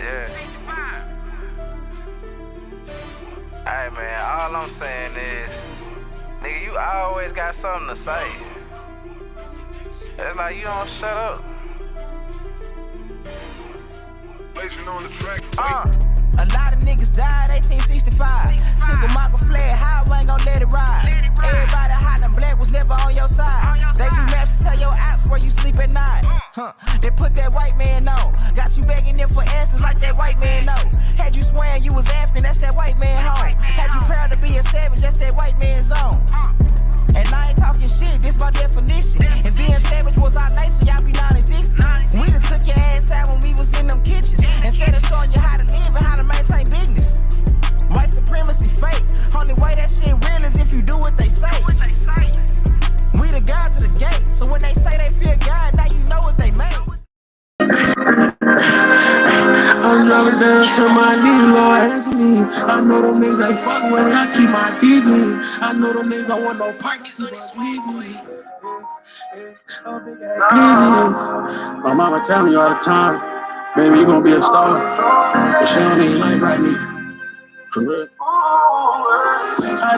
Yeah. Hey man, all I'm saying is, nigga, you always got something to say. It's like you don't shut up. On the track. A lot of niggas died 1865. Single Michael fled high, I ain't gon' let it ride. Everybody hollering black was never on your side. They do maps to tell your apps where you sleep at night. They put that white man on. Got you begging them for answers like that white man know. Had you swearing you was African, that's that white man home. Had you proud to be a savage, that's that white man's zone. And I ain't talking shit, this by definition. And being savage was our nature, y'all be non-existent. We done took your ass out when we was in them kitchens. Instead of showing you how to live and how to maintain business. White supremacy fake. Only way that shit real is if you do what they say. We the guards of the gate, so when they say they fear God, now you know what they made. I'm driving down to my knees, Lord, answer me. I know them niggas ain't fucking with me, I keep my D clean. I know them niggas don't want no partners, but squeeze me. Oh, big ass please. My mama tell me all the time, baby, you gonna be a star. But she don't even like right me. For real.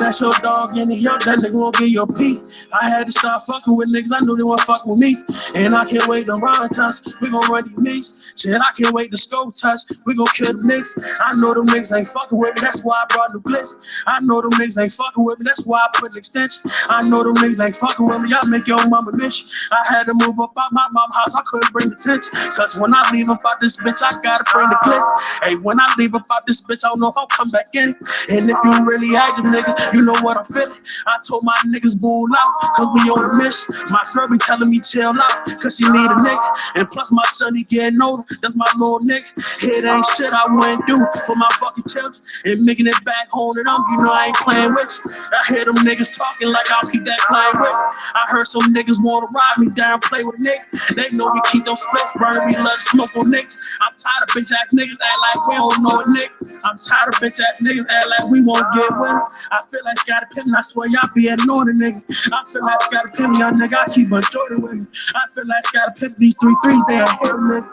That's your dog in the young, that nigga won't get your pee. I had to start fucking with niggas, I knew they won't fuck with me. And I can't wait to run touch, we gon' run these mix. Shit, I can't wait to scope touch, we gon' kill the niggas. I know them niggas ain't fucking with me, that's why I brought new glitz. I know them niggas ain't fucking with me, that's why I put an extension. I know them niggas ain't fucking with me, I make your mama miss you. I had to move up out my mama's house, I couldn't bring the tension. Cause when I leave up out this bitch, I gotta bring the bliss. Hey, when I leave up out this bitch, I don't know if I'll come back in. And if you really active, nigga, you know what I'm feeling. I told my niggas bull out, cause we on a mission. My girl be telling me chill out, cause she need a nigga. And plus my son, he getting older, that's my little nigga. It ain't shit I wouldn't do for my fucking children. And making it back home to them, you know I ain't playing with you. I hear them niggas talking like I'll keep that playing with you. I heard some niggas wanna ride me down, play with a nigga. They know we keep them splits, burn, we love to smoke on niggas. I'm tired of bitch ass niggas act like we don't know a nigga. I'm tired of bitch ass niggas act like we won't get with them. I feel like gotta pimp me, I swear y'all be annoying a nigga. I feel like gotta pimp me, y'all nigga, I keep a Jordan with me. I feel like gotta pimp these 3-3s, they a hit a nigga.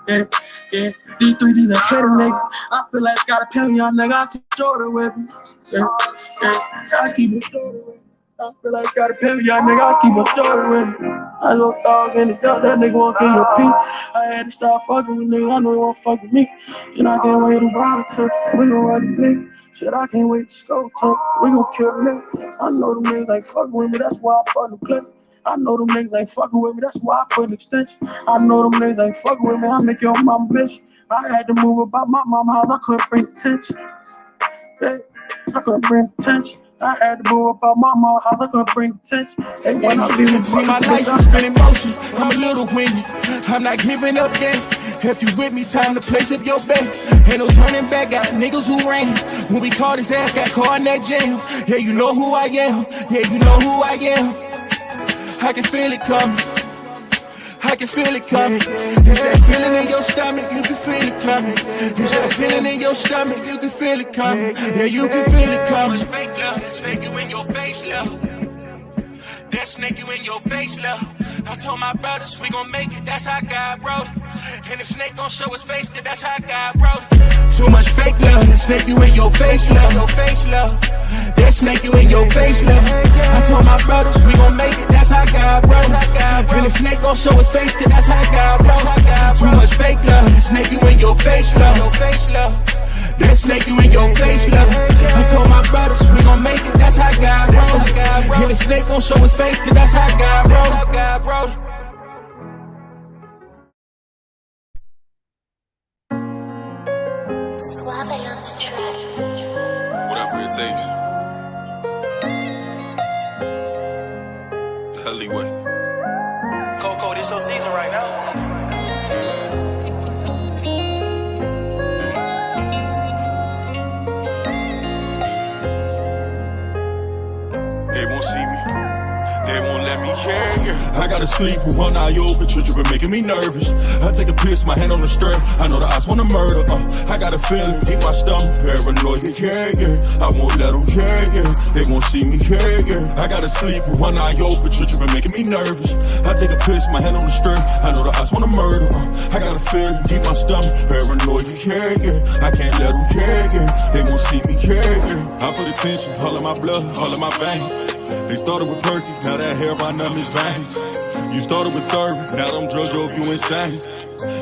Yeah, these 3-3s a hit a nigga. I feel like gotta pimp me, y'all nigga, I keep Jordan with me. I keep a Jordan with me. I feel like gotta pimp me, y'all nigga, I keep a Jordan with me. I go dog in the yard, that nigga won't get your pee. I had to start fucking with niggas, I know he won't fuck with me. And I can't wait to ride to, we gon' ride the nigga. Shit, I can't wait to scope to, we gon' kill the nigga. I know them niggas ain't fucking with me, that's why I brought the clip. I know them niggas ain't fucking with me, that's why I put an extension. I know them niggas ain't fucking with me, I make your mama miss you. I had to move about my mama's house, I couldn't bring attention. Yeah, I couldn't bring attention. I had to move about my mama's house, I couldn't bring attention. And when I leave my life is spinning motion, I'm a little windy. I'm not giving up yet. If you with me, time to place up your bet. Ain't no turning back, got niggas who ran. When we caught his ass, got caught in that jam. Yeah, you know who I am. Yeah, you know who I am. I can feel it coming. I can feel it coming. It's that feeling in your stomach, you can feel it coming. It's that feeling in your stomach, you can feel it coming. Yeah, you can feel it coming. Fake love, that snake you in your face, love. That snake you in your face, love. I told my brothers we gon' make it, that's how God wrote it. And the snake gon' show his face, cause that's how God wrote it. Too much fake love, that snake you in your face, love. Your face, love. That snake you in your face, love. I told my brothers we gon' make it, that's how God wrote it. And the snake gon' show his face, cause that's how God wrote it. Too much fake love, that snake you in your face, love. Your face, love. That snake you in your face, love. I told my brothers we gon' make it, that's how God wrote it. And the snake gon' show his face, cause that's how God wrote it. Suave on the track. Whatever it takes. The Hollywood. Coco, this your season right now. They won't see me. They won't let me carry you. I gotta sleep with one eye open, you been making me nervous. I take a piss, my hand on the strap. I know the odds wanna murder. I got a feeling, deep my stomach, paranoid, you carry you. I won't let them carry you. They gon' see me carry you. I gotta sleep with one eye open, you been making me nervous. I take a piss, my hand on the strap. I know the odds wanna murder. I got a feeling, deep my stomach, paranoid, you carry you. I can't let them carry you. They gon' see me carry you. I put attention, all of my blood, all of my veins. They started with perky, now that hair right up his veins. You started with serving, now them drugs drove you insane.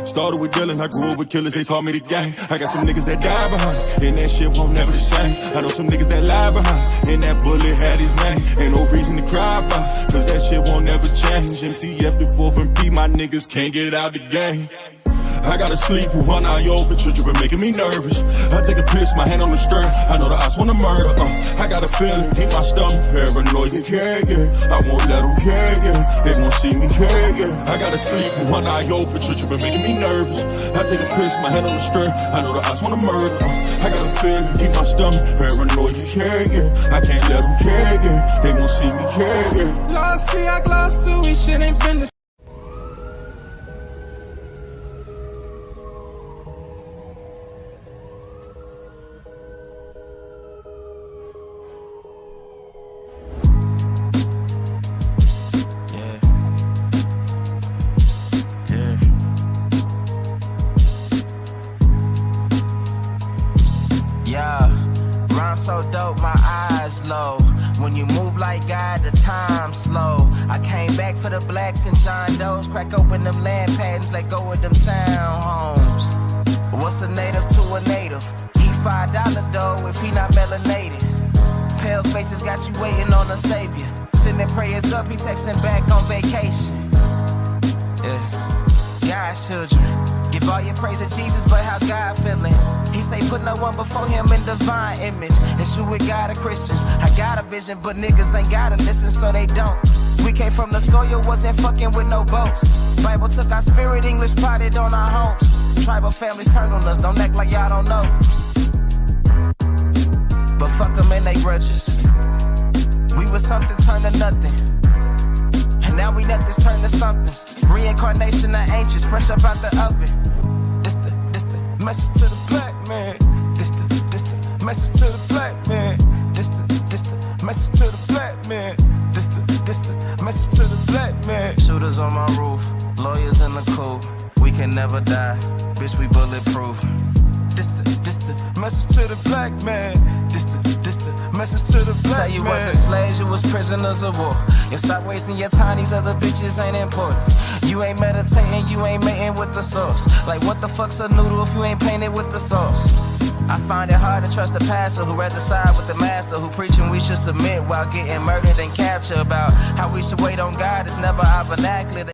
Started with dealing, I grew up with killers, they taught me the game. I got some niggas that die behind, and that shit won't never the same. I know some niggas that lie behind, and that bullet had his name. Ain't no reason to cry about, cause that shit won't never change. MTF the 4th and P, my niggas can't get out the game. I gotta sleep with one eye open, you been making me nervous. I take a piss, my hand on the stern. I know the odds wanna murder. I got a feeling, deep my stomach, paranoid, you carry it. I won't let them carry it. They gon' see me carry it. I gotta sleep with one eye open, you been making me nervous. I take a piss, my hand on the stern. I know the odds wanna murder. I got a feeling, deep my stomach, paranoid, you carry it. I can't let them carry it. They gon' see me carry it. Lost, see, I glossed too, we shit ain't been the so dope, my eyes low. When you move like God, the time slow. I came back for the blacks and John Doe's. Crack open them land patents, let go of them townhomes. What's a native to a native? He $5 dough if he not melanated. Pale faces got you waiting on a savior. Sending prayers up, he texting back on vacation. Yeah, God's children. Give all your praise to Jesus, but how God feeling? He say put no one before him in divine image. It's you with God of Christians. I got a vision, but niggas ain't gotta listen, so they don't. We came from the soil, wasn't fucking with no boats. Bible took our spirit, English potted on our homes. Tribal families turned on us, don't act like y'all don't know. But fuck them and they grudges. We was something turned to nothing. And now we nothing's turned to somethings. Reincarnation of ancients, fresh up out the oven. This the message to the black man. This the message to the black man. This the message to the black man. This the message to the black man. Shooters on my roof, lawyers in the coop. We can never die, bitch, we bulletproof. This the message to the black man. This the message to the black man. Say you wasn't slaves, you was prisoners of war. And stop wasting your time, these other bitches ain't important. You ain't meditating, you ain't mating with the sauce. Like what the fuck's a noodle if you ain't painted with the sauce? I find it hard to trust the pastor who rather side with the master, who preaching we should submit while getting murdered and captured. About how we should wait on God is never our vernacular.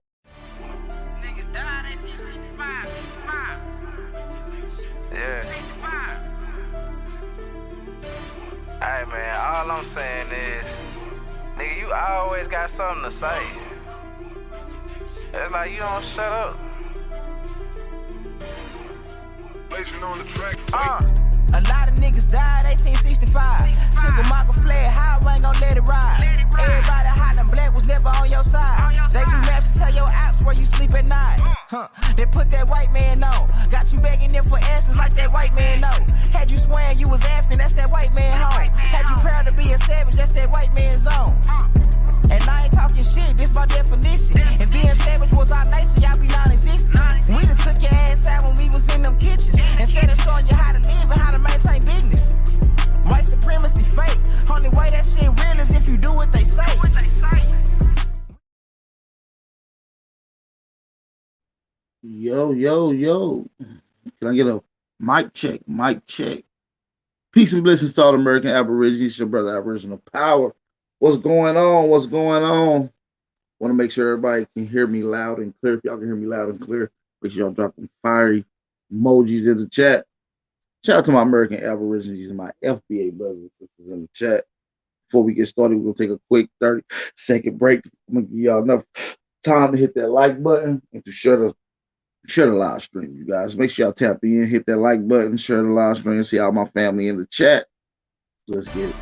Niggas died 1865. Yeah. Hey man, all I'm saying is, nigga, you always got something to say. It's like you don't shut up. Blazing on the track. A lot of niggas died 1865. Single Michael fled high, I ain't gon' let it ride. Everybody hot and black was never on your side. They do maps to tell your apps where you sleep at night. They put that white man on. Got you begging them for answers like that white man know. Had you swearing you was African, that's that white man home. Had you proud to be a savage, that's that white man's zone. And I ain't talking shit, this by definition. If being savage was our nature, y'all be non-existent. We done took your ass out when we was in them kitchens. Instead of showing you how to live and how to maintain business. White supremacy fake. Only way that shit real is if you do what they say. Yo. Can I get a mic check? Mic check. Peace and blessings to all American Aborigines. It's your brother Aboriginal Power. What's going on? Want to make sure everybody can hear me loud and clear. If y'all can hear me loud and clear, make sure y'all drop them fiery emojis in the chat. Shout out to my American Aborigines and my FBA brothers and sisters in the chat. Before we get started, we're going to take a quick 30-second break. I'm going to give y'all enough time to hit that like button and to share the live stream, you guys. Make sure y'all tap in, hit that like button, share the live stream, see all my family in the chat. Let's get it.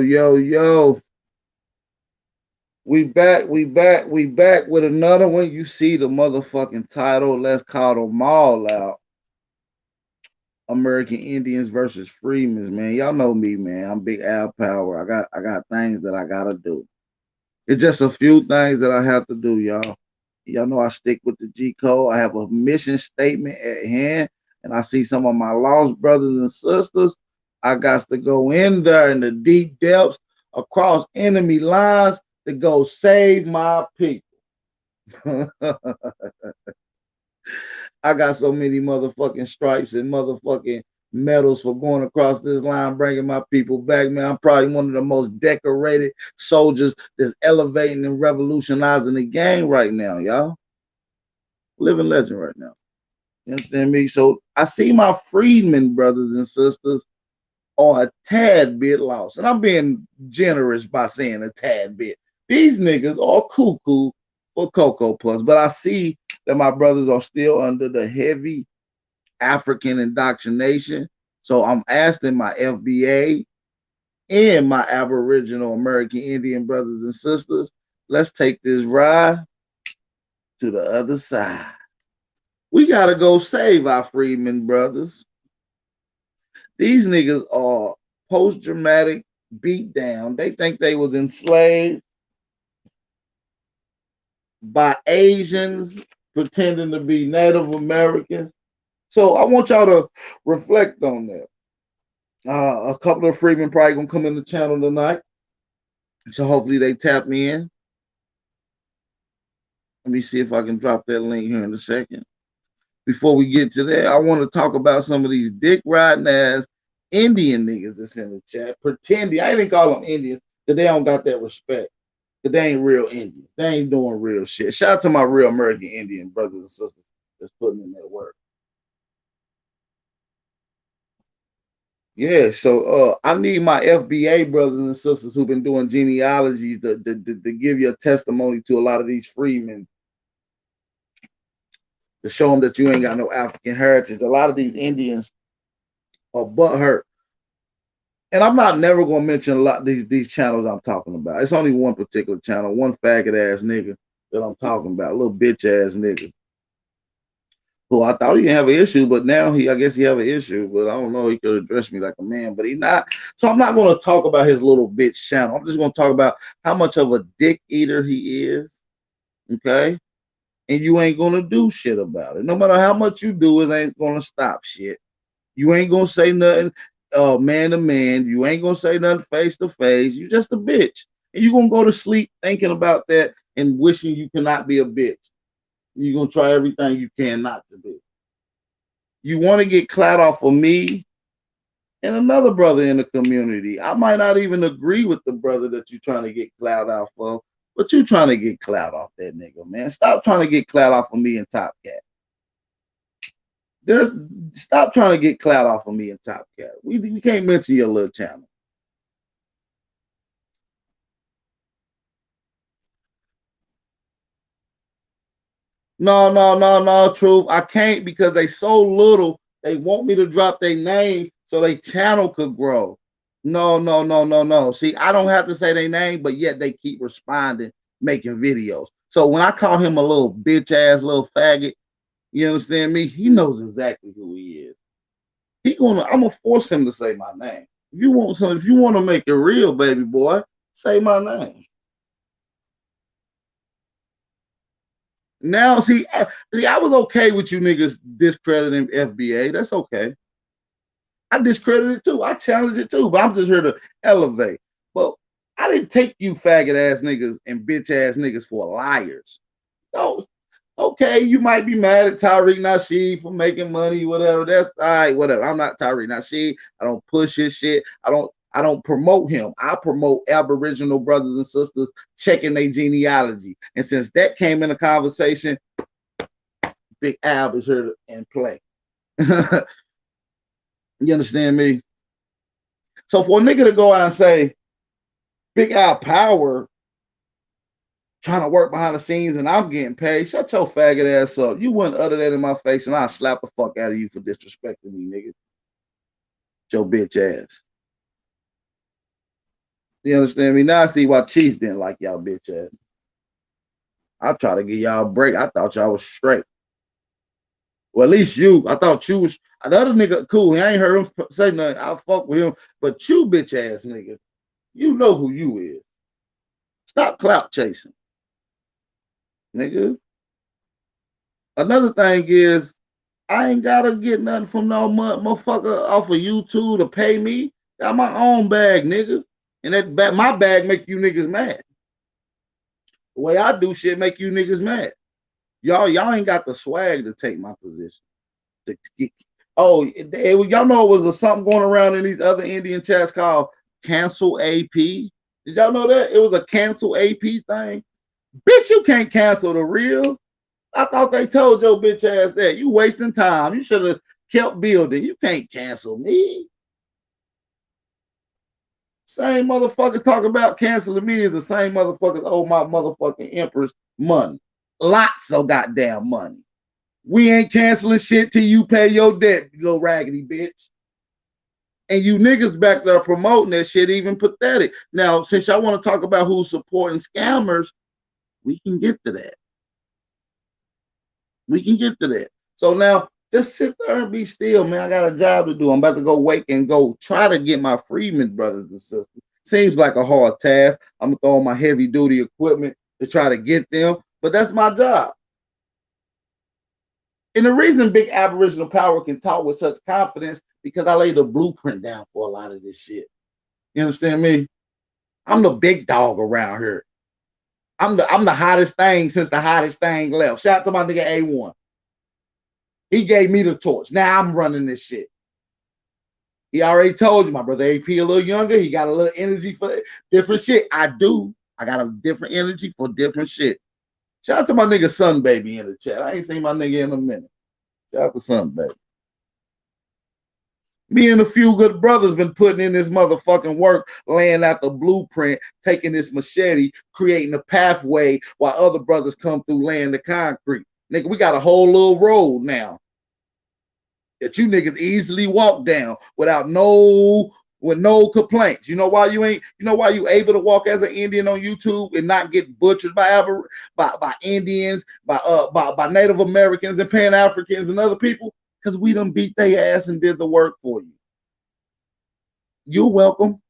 yo. We back with another one. You see the motherfucking title. Let's call them all out. American Indians versus Freedmen, man. Y'all know me, man. I'm Big Al Power. I got things that I gotta do. It's just a few things that I have to do, y'all. Y'all know I stick with the G code. I have a mission statement at hand, and I see some of my lost brothers and sisters. I got to go in there in the deep depths across enemy lines to go save my people. I got so many motherfucking stripes and motherfucking medals for going across this line, bringing my people back, man. I'm probably one of the most decorated soldiers that's elevating and revolutionizing the game right now, y'all. Living legend right now. You understand me? So I see my freedmen brothers and sisters are a tad bit lost. And I'm being generous by saying a tad bit. These niggas are cuckoo for Cocoa Puffs, but I see that my brothers are still under the heavy African indoctrination. So I'm asking my FBA and my Aboriginal American Indian brothers and sisters, let's take this ride to the other side. We gotta go save our freedmen brothers. These niggas are post-traumatic beat down. They think they was enslaved by Asians pretending to be Native Americans. So I want y'all to reflect on that. A couple of freedmen probably gonna come in the channel tonight. So hopefully they tap me in. Let me see if I can drop that link here in a second. Before we get to that, I want to talk about some of these dick riding ass Indian niggas that's in the chat. Pretending, I even call them Indians because they don't got that respect. Because they ain't real Indians. They ain't doing real shit. Shout out to my real American Indian brothers and sisters that's putting in that work. Yeah, so I need my FBA brothers and sisters who've been doing genealogies to give you a testimony to a lot of these freemen, to show them that you ain't got no African heritage. A lot of these Indians are butthurt. And I'm not never gonna mention a lot of these channels I'm talking about. It's only one particular channel, one faggot ass nigga that I'm talking about, a little bitch ass nigga. Who I thought he didn't have an issue, but now I guess he have an issue, but I don't know, he could address me like a man, but he not. So I'm not gonna talk about his little bitch channel. I'm just gonna talk about how much of a dick eater he is. Okay? And you ain't gonna do shit about it. No matter how much you do, it ain't gonna stop shit. You ain't gonna say nothing man to man. You ain't gonna say nothing face to face. You just a bitch. And you gonna go to sleep thinking about that and wishing you cannot be a bitch. You're gonna try everything you can not to be. You want to get clout off of me and another brother in the community. I might not even agree with the brother that you're trying to get clout off of, but you trying to get clout off that nigga, man. Stop trying to get clout off of me and Top Cat. Stop trying to get clout off of me and Top Cat. We can't mention your little channel. No, Truth. I can't because they so little. They want me to drop their name so their channel could grow. No. See, I don't have to say their name, but yet they keep responding, making videos. So when I call him a little bitch ass little faggot, you understand me? He knows exactly who he is. I'm gonna force him to say my name. If you want to make it real, baby boy, say my name. Now, see, I was okay with you niggas discrediting FBA. That's okay. I discredit it too. I challenge it too, but I'm just here to elevate. But I didn't take you faggot ass niggas and bitch ass niggas for liars. No, okay, you might be mad at Tariq Nasheed for making money, whatever. That's all right, whatever. I'm not Tariq Nasheed. I don't push his shit. I don't promote him. I promote Aboriginal brothers and sisters checking their genealogy. And since that came in the conversation, Big Ab is here in play. You understand me? So for a nigga to go out and say, Big Al Power trying to work behind the scenes and I'm getting paid, shut your faggot ass up. You wouldn't utter that in my face and I'll slap the fuck out of you for disrespecting me, nigga. Your bitch ass. You understand me? Now I see why Chief didn't like y'all bitch ass. I try to give y'all a break. I thought y'all was straight. Well, at least you. I thought you was the other nigga cool. I ain't heard him say nothing. I fuck with him. But you bitch ass nigga, you know who you is. Stop clout chasing, nigga. Another thing is I ain't gotta get nothing from no motherfucker off of YouTube to pay me. Got my own bag, nigga. And my bag make you niggas mad. The way I do shit make you niggas mad. Y'all ain't got the swag to take my position. Y'all know it was something going around in these other Indian chats called cancel AP. Did y'all know that? It was a cancel AP thing. Bitch, you can't cancel the real. I thought they told your bitch ass that. You wasting time. You should have kept building. You can't cancel me. Same motherfuckers talk about canceling me is the same motherfuckers owe my motherfucking empress money. Lots of goddamn money. We ain't canceling shit till you pay your debt, you little raggedy bitch. And you niggas back there promoting that shit even pathetic. Now, since y'all want to talk about who's supporting scammers, we can get to that. We can get to that. So now, just sit there and be still, man. I got a job to do. I'm about to go wake and go try to get my freedman brothers and sisters. Seems like a hard task. I'm going to throw on my heavy duty equipment to try to get them. But that's my job. And the reason Big Aboriginal Power can talk with such confidence because I laid the blueprint down for a lot of this shit. You understand me? I'm the big dog around here. I'm the hottest thing since the hottest thing left. Shout out to my nigga A1. He gave me the torch. Now I'm running this shit. He already told you, my brother AP a little younger. He got a little energy for different shit. I do. I got a different energy for different shit. Shout out to my nigga Sun Baby in the chat. I ain't seen my nigga in a minute. Shout out to Sun Baby. Me and a few good brothers been putting in this motherfucking work, laying out the blueprint, taking this machete, creating a pathway while other brothers come through laying the concrete. Nigga, we got a whole little road now that you niggas easily walk down with no complaints. You know why you able to walk as an Indian on YouTube and not get butchered by Indians, by Native Americans and Pan Africans and other people? Because we done beat their ass and did the work for you. You're welcome.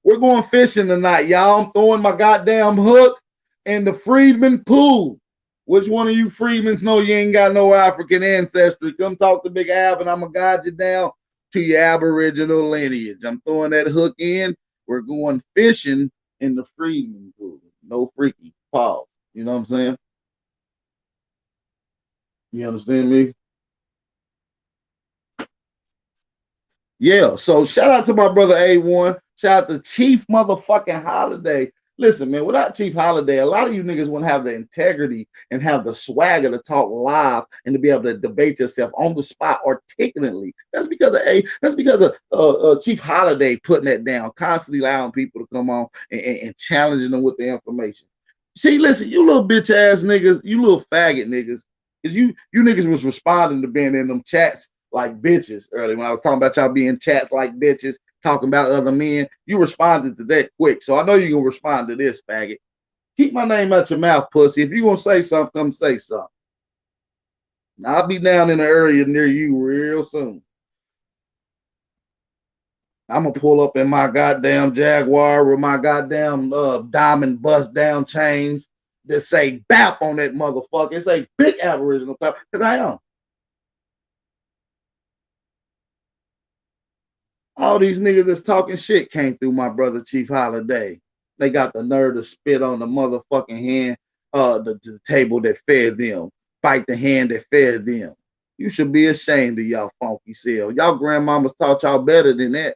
We're going fishing tonight, y'all. I'm throwing my goddamn hook in the Freedman pool. Which one of you Freedmans know you ain't got no African ancestry? Come talk to Big Ab and I'm going to guide you down to your Aboriginal lineage. I'm throwing that hook in. We're going fishing in the Freedman pool. No freaky pause. You know what I'm saying? You understand me? Yeah, so shout out to my brother A1. Shout out to Chief motherfucking Holiday. Listen, man, without Chief Holiday, a lot of you niggas wouldn't have the integrity and have the swagger to talk live and to be able to debate yourself on the spot articulately. That's because of Chief Holiday putting that down, constantly allowing people to come on and challenging them with the information. See, listen, you little bitch ass niggas, you little faggot niggas, is you niggas was responding to being in them chats like bitches earlier when I was talking about y'all being chats like bitches, talking about other men. You responded to that quick. So I know you're going to respond to this, faggot. Keep my name out your mouth, pussy. If you're going to say something, come say something. I'll be down in the area near you real soon. I'm going to pull up in my goddamn Jaguar with my goddamn diamond bust down chains that say BAP on that motherfucker. It say Big Aboriginal Power, because I am. All these niggas that's talking shit came through my brother Chief Holiday. They got the nerve to spit on the motherfucking hand, the table that fed them, bite the hand that fed them. You should be ashamed of y'all funky self. Y'all grandmamas taught y'all better than that.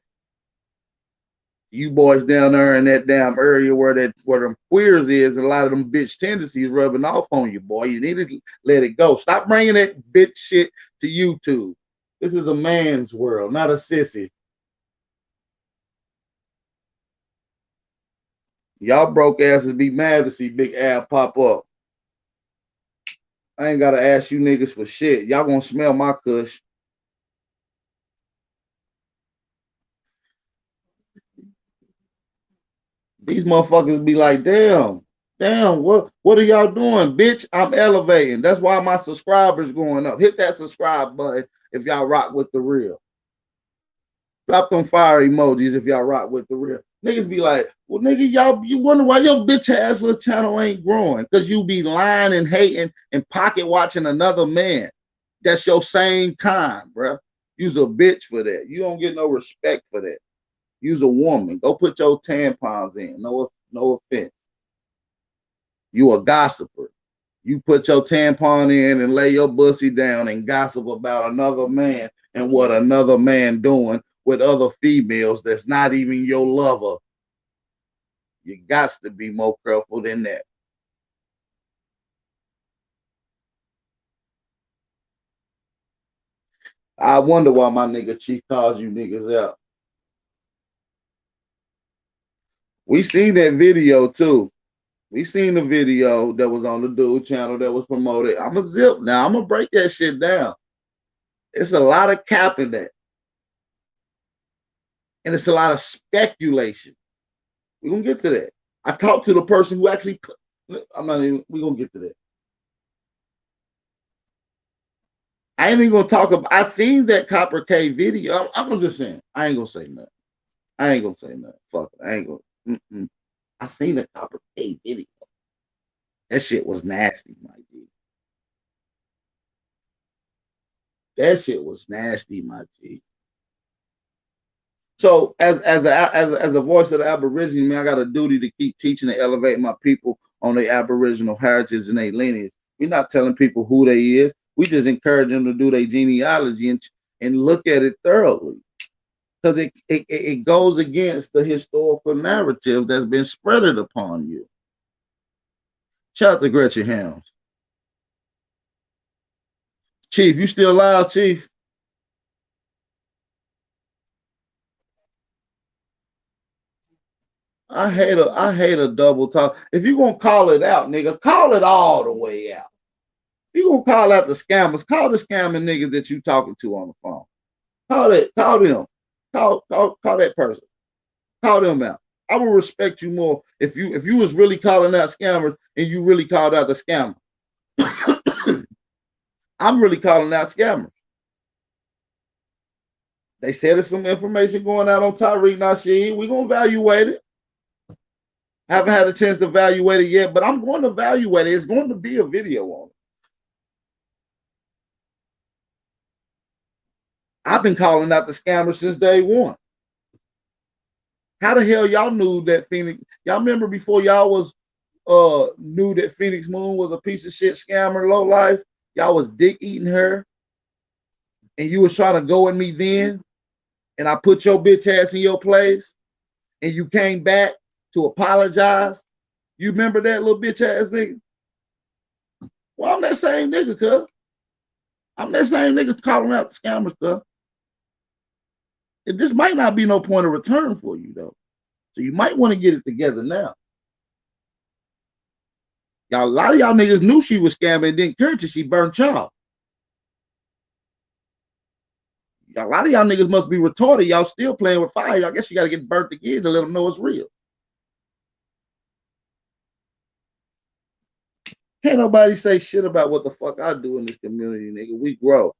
You boys down there in that damn area where them queers is, and a lot of them bitch tendencies rubbing off on you, boy. You need to let it go. Stop bringing that bitch shit to YouTube. This is a man's world, not a sissy. Y'all broke asses be mad to see Big Ab pop up. I ain't gotta ask you niggas for shit. Y'all gonna smell my kush. These motherfuckers be like, damn, what are y'all doing? Bitch, I'm elevating. That's why my subscribers going up. Hit that subscribe button if y'all rock with the real. Drop them fire emojis if y'all rock with the real. Niggas be like, well, nigga, y'all, you wonder why your bitch ass little channel ain't growing. Because you be lying and hating and pocket watching another man. That's your same kind, bruh. You's a bitch for that. You don't get no respect for that. You's a woman. Go put your tampons in. No offense. You a gossiper. You put your tampon in and lay your pussy down and gossip about another man and what another man doing with other females that's not even your lover. You got to be more careful than that. I wonder why my nigga Chief called you niggas out. We seen that video too. We seen the video that was on the dude channel that was promoted. I'm a zip now. I'm gonna break that shit down. It's a lot of cap in that. And it's a lot of speculation. We're gonna get to that. I talked to the person who actually put, we're gonna get to that. I ain't even gonna talk about, I seen that Copper K video. I'm just saying, I ain't gonna say nothing. Fuck it. I ain't gonna, I seen the Copper K video. That shit was nasty, my G. That shit was nasty, my G. So as a voice of the Aborigine, man, I got a duty to keep teaching and elevating my people on their Aboriginal heritage and their lineage. We're not telling people who they is. We just encourage them to do their genealogy and look at it thoroughly. Because it goes against the historical narrative that's been spreaded upon you. Shout out to Gretchen Helms. Chief, you still alive, Chief? I hate a double talk. If you're gonna call it out, nigga, call it all the way out. If you're gonna call out the scammers, call the scamming niggas that you talking to on the phone. Call them. Call that person. Call them out. I will respect you more if you was really calling out scammers and you really called out the scammer. I'm really calling out scammers. They said there's some information going out on Tariq Nasheed. We're gonna evaluate it. Haven't had a chance to evaluate it yet, but I'm going to evaluate it. It's going to be a video on it. I've been calling out the scammers since day one. How the hell y'all knew that Phoenix? Y'all remember before y'all was knew that Phoenix Moon was a piece of shit scammer, low life? Y'all was dick eating her, and you was trying to go at me then, and I put your bitch ass in your place, and you came back to apologize. You remember that little bitch ass nigga? Well, I'm that same nigga, cuz. I'm that same nigga calling out the scammers, cuz. This might not be no point of return for you, though. So you might want to get it together now. Y'all, a lot of y'all niggas knew she was scamming and didn't care till she burnt y'all. A lot of y'all niggas must be retarded. Y'all still playing with fire. I guess you got to get burnt again to let them know it's real. Can't nobody say shit about what the fuck I do in this community, nigga. We grow.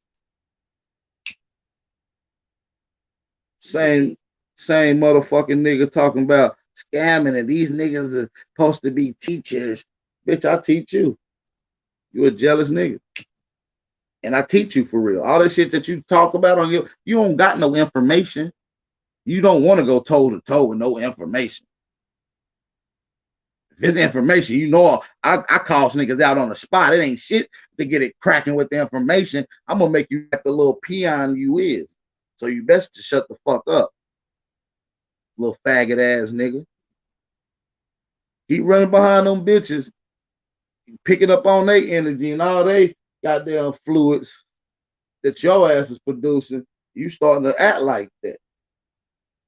Same motherfucking nigga talking about scamming and these niggas are supposed to be teachers. Bitch, I teach you. You a jealous nigga. And I teach you for real. All that shit that you talk about on you don't got no information. You don't want to go toe to toe with no information. If it's information, you know I call niggas out on the spot. It ain't shit to get it cracking with the information. I'm gonna make you like the little peon you is. So you best to shut the fuck up. Little faggot ass nigga. Keep running behind them bitches, picking up on their energy and all they goddamn fluids that your ass is producing. You starting to act like that.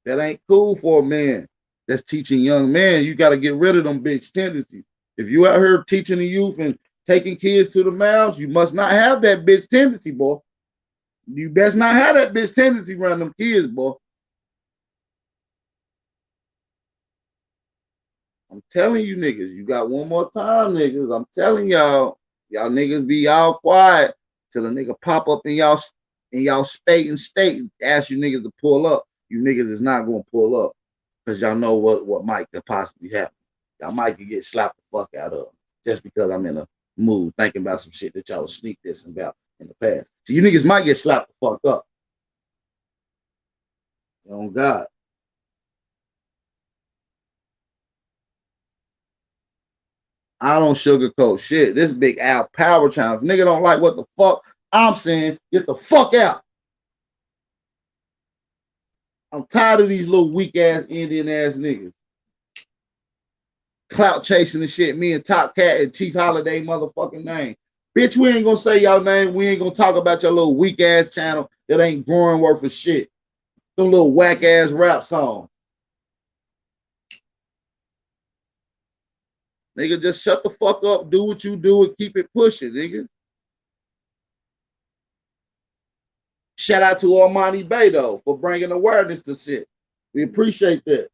That ain't cool for a man that's teaching young men. You got to get rid of them bitch tendencies. If you out here teaching the youth and taking kids to the mouths, you must not have that bitch tendency, boy. You best not have that bitch tendency around them kids, boy. I'm telling you niggas, you got one more time, niggas. I'm telling y'all niggas be all quiet till a nigga pop up in y'all state and ask you niggas to pull up. You niggas is not gonna pull up because y'all know what might could possibly happen. Y'all might could get slapped the fuck out of just because I'm in a mood thinking about some shit that y'all was sneak dissing about in the past. So you niggas might get slapped the fuck up. Oh God. I don't sugarcoat shit. This big Al Power channel. If nigga don't like what the fuck I'm saying, get the fuck out. I'm tired of these little weak ass Indian ass niggas. Clout chasing and shit. Me and Top Cat and Chief Holiday motherfucking name. Bitch, we ain't gonna say y'all name. We ain't gonna talk about your little weak ass channel that ain't growing worth of shit. Some little whack ass rap song. Nigga, just shut the fuck up, do what you do, and keep it pushing, nigga. Shout out to Armani Bay, though, for bringing awareness to shit. We appreciate that.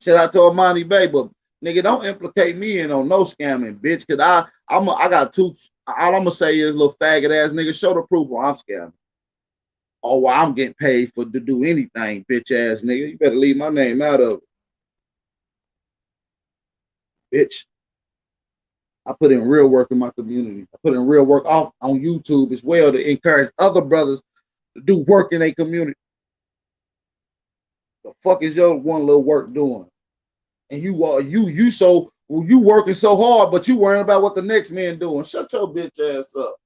Shout out to Armani Bay, but nigga, don't implicate me in on no scamming, bitch, because I got two. All I'm gonna say is, little faggot ass nigga, show the proof where I'm scamming. Or where I'm getting paid to do anything, bitch ass nigga. You better leave my name out of it. Bitch. I put in real work in my community. I put in real work on YouTube as well to encourage other brothers to do work in their community. The fuck is your one little work doing? And you working so hard, but you worrying about what the next man doing. Shut your bitch ass up.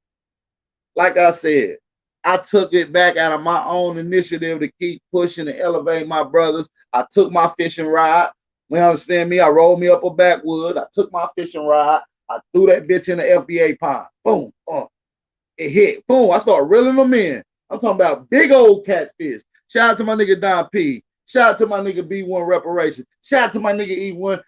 Like I said, I took it back out of my own initiative to keep pushing and elevate my brothers. I took my fishing rod. You understand me? I rolled me up a backwood. I took my fishing rod. I threw that bitch in the FBA pond. Boom. It hit. Boom. I started reeling them in. I'm talking about big old catfish. Shout out to my nigga Don P. Shout out to my nigga B1 Reparation. Shout out to my nigga EYBENT.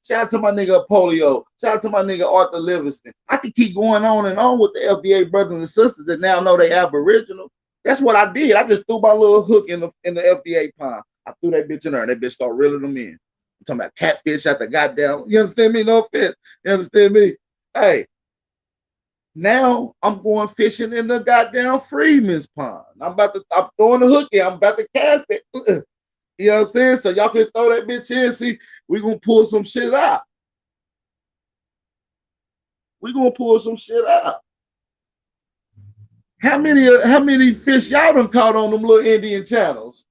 Shout out to my nigga Polio. Shout out to my nigga Arthur Livingston. I can keep going on and on with the FBA brothers and sisters that now know they Aboriginal. That's what I did. I just threw my little hook in the FBA pond. I threw that bitch in there and that bitch started reeling them in. I'm talking about catfish at the goddamn. You understand me? No offense. You understand me? Hey. Now I'm going fishing in the goddamn Freedman's pond. I'm throwing the hook in. I'm about to cast it. You know what I'm saying? So y'all can throw that bitch in. See, we're gonna pull some shit out. We're gonna pull some shit out. How many fish y'all done caught on them little Indian channels?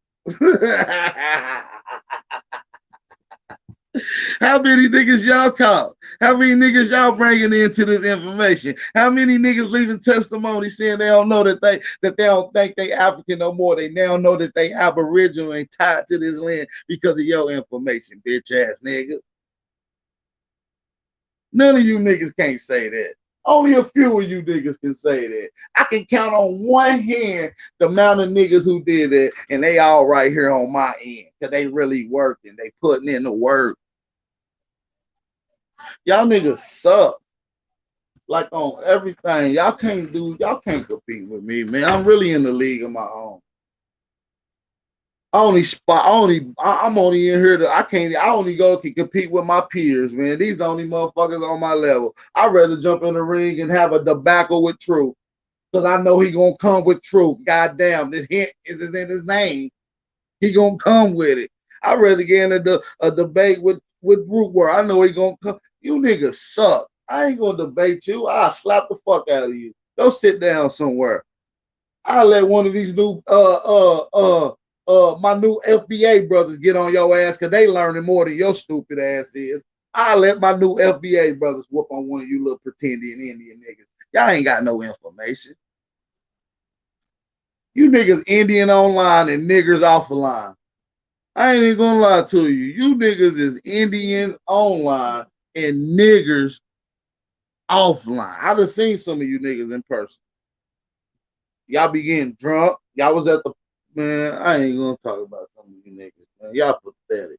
How many niggas y'all caught? How many niggas y'all bringing into this information? How many niggas leaving testimony saying they don't know that they don't think they African no more? They now know that they Aboriginal and tied to this land because of your information, bitch ass nigga. None of you niggas can't say that. Only a few of you niggas can say that. I can count on one hand the amount of niggas who did that, and they all right here on my end because they really working. They putting in the work. Y'all niggas suck. Like on everything. Y'all can't compete with me, man. I'm really in the league of my own. I'm only in here I only can compete with my peers, man. These the only motherfuckers on my level. I'd rather jump in the ring and have a debacle with Truth. Because I know he gonna come with truth. Goddamn, this hint is in his name. He gonna come with it. I'd rather get in a debate with Root where I know he gonna come. You niggas suck. I ain't gonna debate you. I'll slap the fuck out of you. Go sit down somewhere. I'll let one of these new my new FBA brothers get on your ass because they learning more than your stupid ass is. I'll let my new FBA brothers whoop on one of you little pretending Indian niggas. Y'all ain't got no information. You niggas Indian online and niggers offline. I ain't even gonna lie to you. You niggas is Indian online and niggers offline. I done seen some of you niggas in person. Y'all be getting drunk. Y'all was at the man. I ain't gonna talk about some of you niggas, man. Y'all pathetic.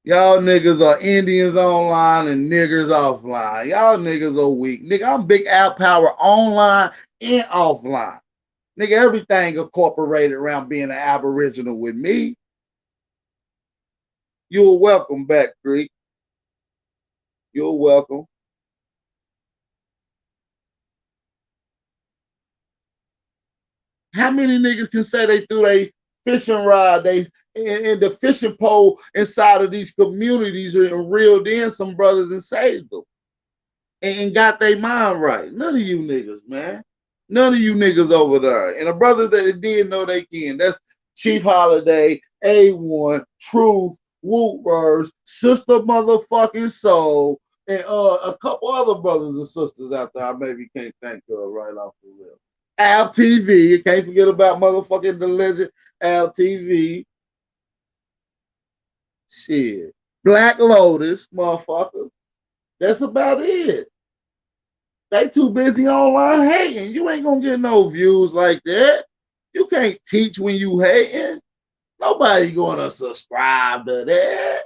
Y'all niggas are Indians online and niggers offline. Y'all niggas are weak. Nigga, I'm Big Al Power online and offline. Nigga, everything incorporated around being an Aboriginal with me. You're welcome back, Greek. You're welcome. How many niggas can say they threw a fishing rod, they in the fishing pole inside of these communities and reeled in some brothers and saved them and got their mind right? None of you niggas, man. None of you niggas over there. And the brothers that did know they can. That's Chief Holiday, A1, Truth, Wootwords, Sister Motherfucking Soul, and a couple other brothers and sisters out there I maybe can't think of right off the rip. Al TV, you can't forget about motherfucking the legend Al TV. Shit. Black Lotus, motherfucker. That's about it. They too busy online hating. You ain't gonna get no views like that. You can't teach when you hating. Nobody gonna subscribe to that.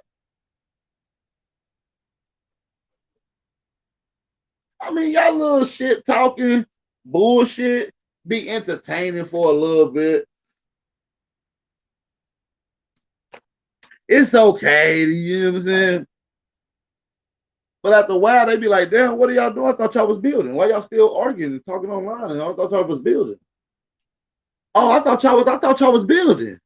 I mean, y'all little shit talking bullshit be entertaining for a little bit. It's okay, you know what I'm saying? But after a while, they be like, damn, what are y'all doing? I thought y'all was building. Why y'all still arguing and talking online? And I thought y'all was building. Oh, I thought y'all was building.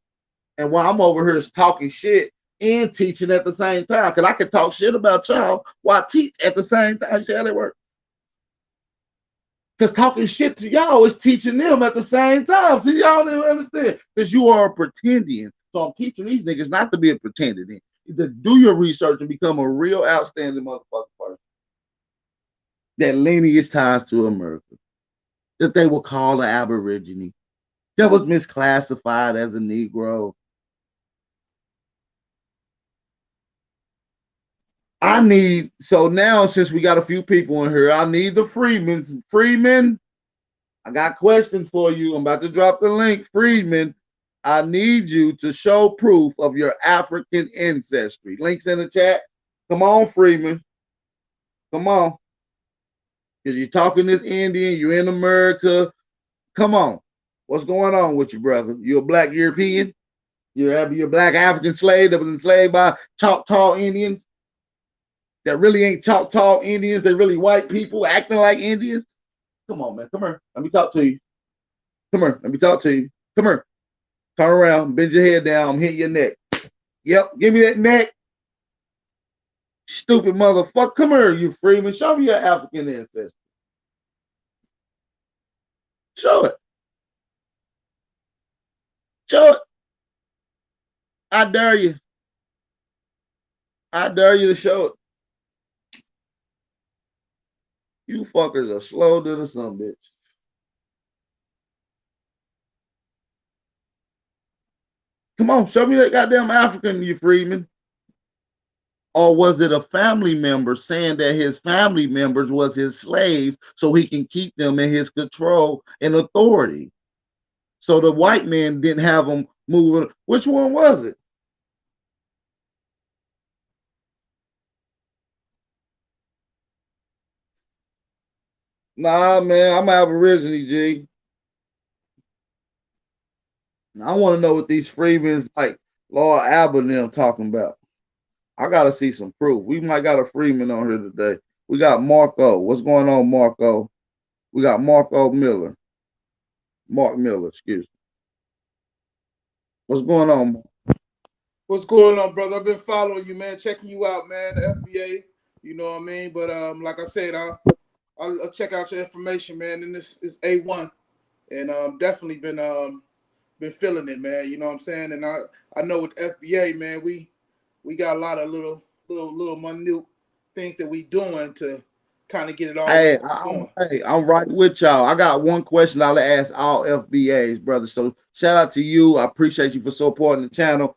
And while I'm over here talking shit and teaching at the same time, because I can talk shit about y'all while I teach at the same time. You see how that work? Because talking shit to y'all is teaching them at the same time. See, y'all don't even understand. Because you are pretending. So I'm teaching these niggas not to be a pretending. To do your research and become a real outstanding motherfucker person. That lineage ties to America. That they will call an Aborigine. That was misclassified as a Negro. So now since we got a few people in here, I need the Freedmans. Freedman, I got questions for you. I'm about to drop the link. Freedman, I need you to show proof of your African ancestry. Links in the chat. Come on, Freedman. Come on. Because you're talking this Indian, you're in America. Come on. What's going on with you, brother? You a black European? You're a black African slave that was enslaved by Choctaw Indians? That really ain't Choctaw Indians. They're really white people acting like Indians. Come on, man. Come here. Let me talk to you. Come here. Let me talk to you. Come here. Turn around. Bend your head down. I'm hitting your neck. Yep. Give me that neck. Stupid motherfucker. Come here, you Freeman. Show me your African ancestry. Show it. Show it. I dare you. I dare you to show it. You fuckers are slow to the some bitch. Come on, show me that goddamn African, you Freeman. Or was it a family member saying that his family members was his slaves so he can keep them in his control and authority? So the white man didn't have them moving. Which one was it? Nah, man, I'm Aborigine, G. I want to know what these Freemans like Lord Albert and them talking about. I gotta see some proof. We might got a Freeman on here today. We got Marco. What's going on, Marco? We got Marco Miller. Mark Miller, excuse me. What's going on? What's going on, brother? I've been following you, man, checking you out, man. The FBA, you know what I mean. But like I said, I'll check out your information, man. And this is A1, and definitely been feeling it, man. You know what I'm saying? And I know with FBA, man, we got a lot of little minute things that we doing to kind of get it all going. I'm right with y'all. I got one question I'll ask all FBAs, brother. So shout out to you. I appreciate you for supporting the channel.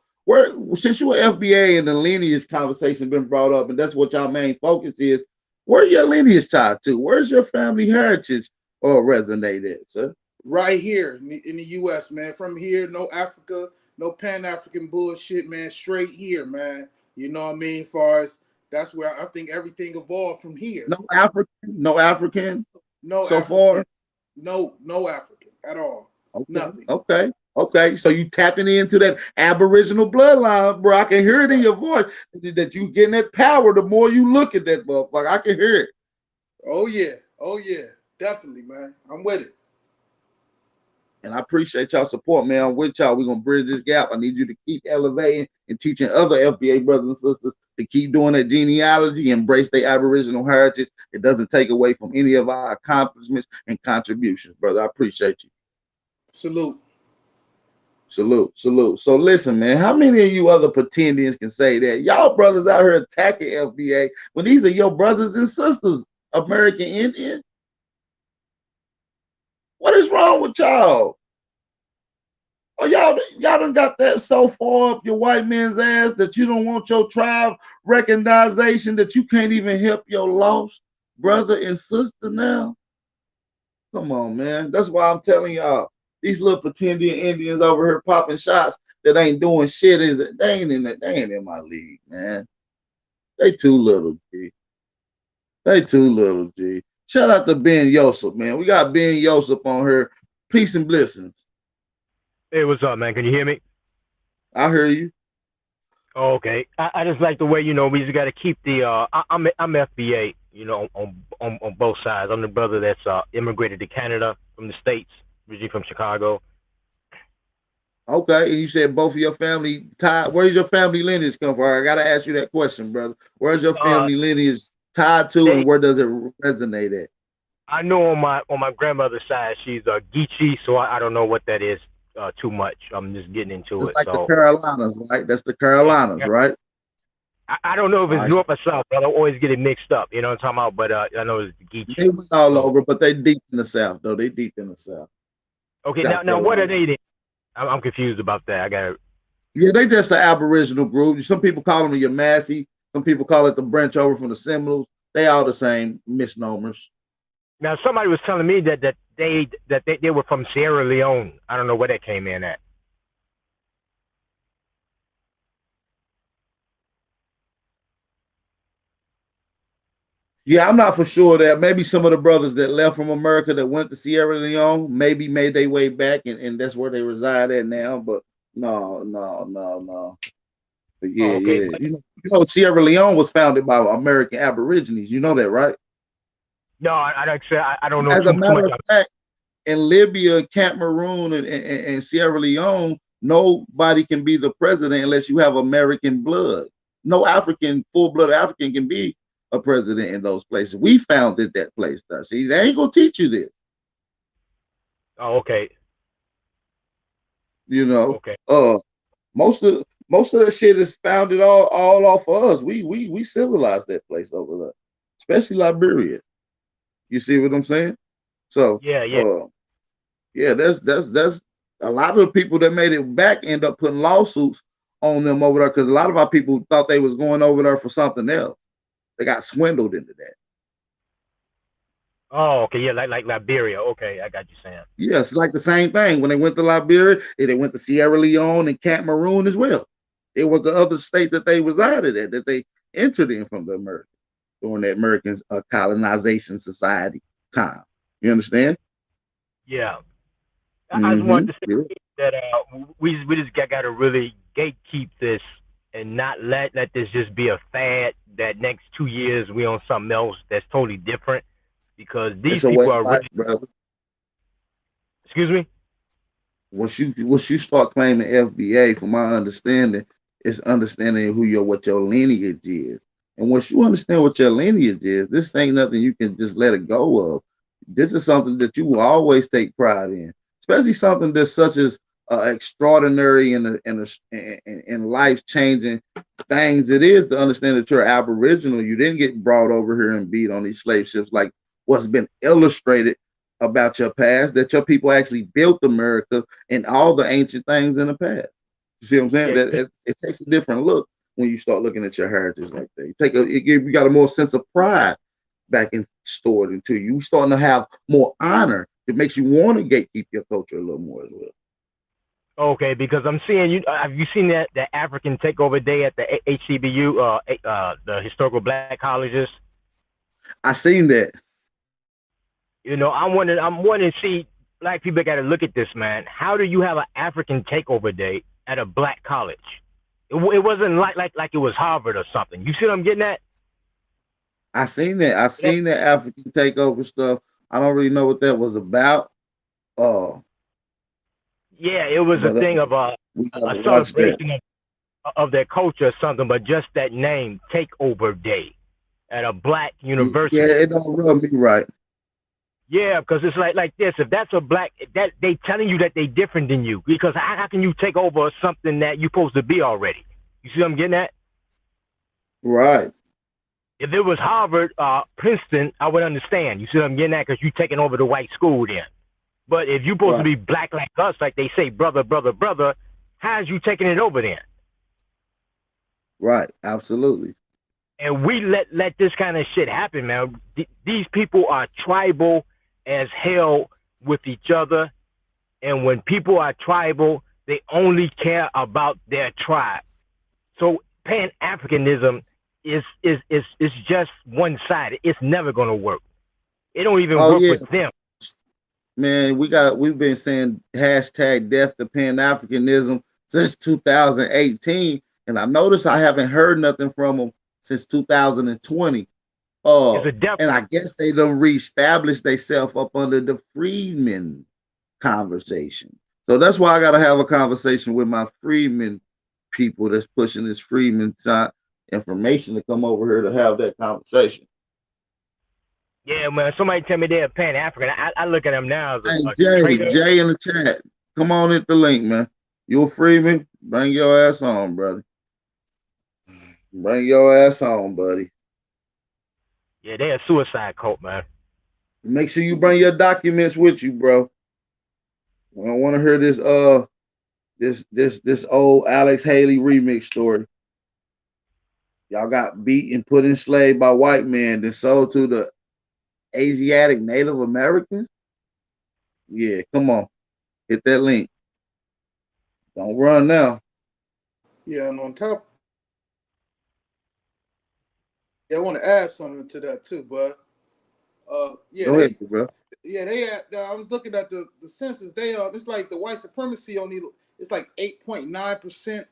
Since you're an FBA and the lineage conversation been brought up, and that's what y'all main focus is, where your lineage tied to? Where's your family heritage or resonate at, sir? Right here in the U.S., man. From here, no Africa, no Pan-African bullshit, man. Straight here, man. You know what I mean? Far as that's where I think everything evolved from here. No African, no so African, far. no African at all. Okay, Nothing. okay. So you tapping into that Aboriginal bloodline, bro. I can hear it in your voice that you getting that power. The more you look at that motherfucker, I can hear it. Oh yeah, definitely, man. I'm with it. And I appreciate y'all support, man. I'm with y'all. We're gonna bridge this gap. I need you to keep elevating and teaching other FBA brothers and sisters to keep doing that genealogy, embrace their Aboriginal heritage. It doesn't take away from any of our accomplishments and contributions, brother. I appreciate you. Salute. Salute. So listen, man, how many of you other pretendians can say that y'all brothers out here attacking FBA when these are your brothers and sisters, American Indian? What is wrong with y'all? Oh, y'all done got that so far up your white man's ass that you don't want your tribe recognition, that you can't even help your lost brother and sister now? Come on, man. That's why I'm telling y'all, these little pretending Indians over here popping shots that ain't doing shit, they ain't in my league, man. They too little, G. They too little, G. Shout out to Ben Yosef, man. We got Ben Yosef on here. Peace and blessings. Hey, what's up, man? Can you hear me? I hear you. Oh, okay. I just like the way, we just got to keep the. I'm FBA, on both sides. I'm the brother that's immigrated to Canada from the States, originally from Chicago. Okay, and you said both of your family tied. Where's your family lineage come from? I gotta ask you that question, brother. Where's your family lineage tied to, and where does it resonate at? I know on my grandmother's side, she's a Geechee, so I don't know what that is too much. I'm just getting into It's it. like the Carolinas, right? That's the Carolinas, right? I don't know if it's north or south, but I always get it mixed up. You know what I'm talking about? But I know it's the Geechee. They went all over, but they deep in the south, though. They deep in the south. Okay, now what are they then? I'm confused about that. I got. Yeah, they just an Aboriginal group. Some people call them the Yamasee. Some people call it the branch over from the Seminoles. They all the same misnomers. Now somebody was telling me that they were from Sierra Leone. I don't know where that came in at. Yeah, I'm not for sure that maybe some of the brothers that left from America that went to Sierra Leone maybe made their way back and that's where they reside at now. But no. But yeah, okay. yeah. You know, Sierra Leone was founded by American Aborigines. You know that, right? No, I don't say I don't know As too, a matter too much. of fact, in Libya, Cameroon, and Sierra Leone, nobody can be the president unless you have American blood. No African, full-blooded African can be a president in those places. We founded that place, though. See, they ain't gonna teach you this. Oh, okay. Okay. Most of that shit is founded all off of us. We civilized that place over there, especially Liberia. You see what I'm saying? So yeah, that's a lot of the people that made it back end up putting lawsuits on them over there because a lot of our people thought they was going over there for something else. They got swindled into that. Oh, okay, yeah, like Liberia. Okay, I got you saying. Yeah, it's like the same thing. When they went to Liberia, they went to Sierra Leone and Cameroon as well. It was the other state that they resided at that they entered in from the Americans during the American colonization society time. You understand? Yeah. I just wanted to say that we just got to really gatekeep this and not let this just be a fad. That next 2 years we on something else that's totally different because these people are really. Brother. Excuse me. Once you start claiming FBA, from my understanding, it's understanding what your lineage is. And once you understand what your lineage is, this ain't nothing you can just let it go of. This is something that you will always take pride in, especially something that's such as extraordinary and life-changing things. It is to understand that you're Aboriginal. You didn't get brought over here and beat on these slave ships like what's been illustrated about your past, that your people actually built America and all the ancient things in the past. You see what I'm saying? Yeah. That it takes a different look when you start looking at your heritage like that. You got a more sense of pride back and stored into you. You starting to have more honor. It makes you want to gatekeep your culture a little more as well. Okay, because I'm seeing you. Have you seen that the African Takeover Day at the HCBU, the historical Black colleges? I seen that. I'm wanting to see black people got to look at this, man. How do you have an African takeover day at a black college? It wasn't like it was Harvard or something. You see what I'm getting at? I seen that. I seen that African takeover stuff. I don't really know what that was about. Yeah, it was a thing of a celebration of their culture or something, but just that name, Takeover Day, at a black university. Yeah, it don't rub me right. Yeah, because it's like this. If that's a black, that they telling you that they different than you, because how can you take over something that you're supposed to be already? You see what I'm getting at? Right. If it was Harvard, Princeton, I would understand. You see what I'm getting at? Because you're taking over the white school then. But if you're supposed to be black like us, like they say, brother, how's you taking it over then? Right. Absolutely. And we let this kind of shit happen, man. These people are tribal as hell with each other. And when people are tribal, they only care about their tribe. So Pan-Africanism is just one-sided. It's never going to work. It don't even work with them. Man, we've been saying hashtag death to Pan-Africanism since 2018. And I noticed I haven't heard nothing from them since 2020. And I guess they done reestablished themselves up under the freedman conversation. So that's why I got to have a conversation with my freedman people that's pushing this freedman side information to come over here to have that conversation. Yeah, man. Somebody tell me they're Pan-African. I look at them now as Jay in the chat. Come on, hit the link, man. You a freeman? Bring your ass on, brother. Bring your ass on, buddy. Yeah, they're a suicide cult, man. Make sure you bring your documents with you, bro. I don't want to hear this old Alex Haley remix story. Y'all got beat and put in slave by white men, then sold to the Asiatic Native Americans. Yeah, come on. Hit that link. Don't run now. Yeah, and on top, I want to add something to that too, but yeah, go ahead, bro. Yeah, they had. I was looking at the census. It's like the white supremacy only. It's like 8.9%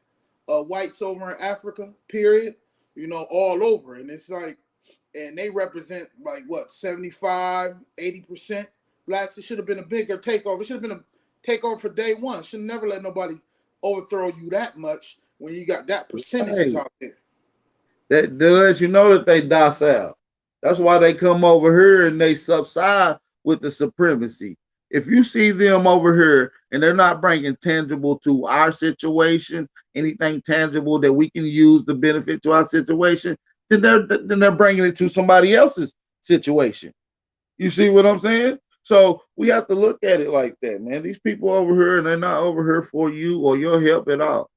of whites over in Africa. Period. You know, all over, and it's like, and they represent like what 75, 80% blacks. It should have been a bigger takeover. It should have been a takeover for day one. Should never let nobody overthrow you that much when you got that percentage out there. That lets you know that they docile. That's why they come over here and they subside with the supremacy. If you see them over here and they're not bringing tangible to our situation, anything tangible that we can use to benefit to our situation, then they're bringing it to somebody else's situation. You see what I'm saying? So we have to look at it like that, man. These people over here, and they're not over here for you or your help at all.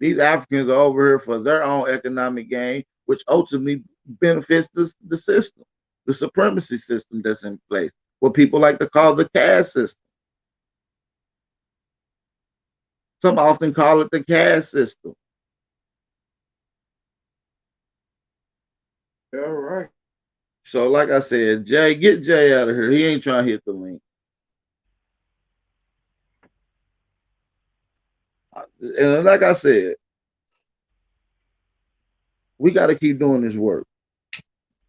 These Africans are over here for their own economic gain, which ultimately benefits the system, the supremacy system that's in place, what people like to call the caste system. Some often call it the caste system. All right. So like I said, Jay, get Jay out of here. He ain't trying to hit the link. And like I said, we got to keep doing this work.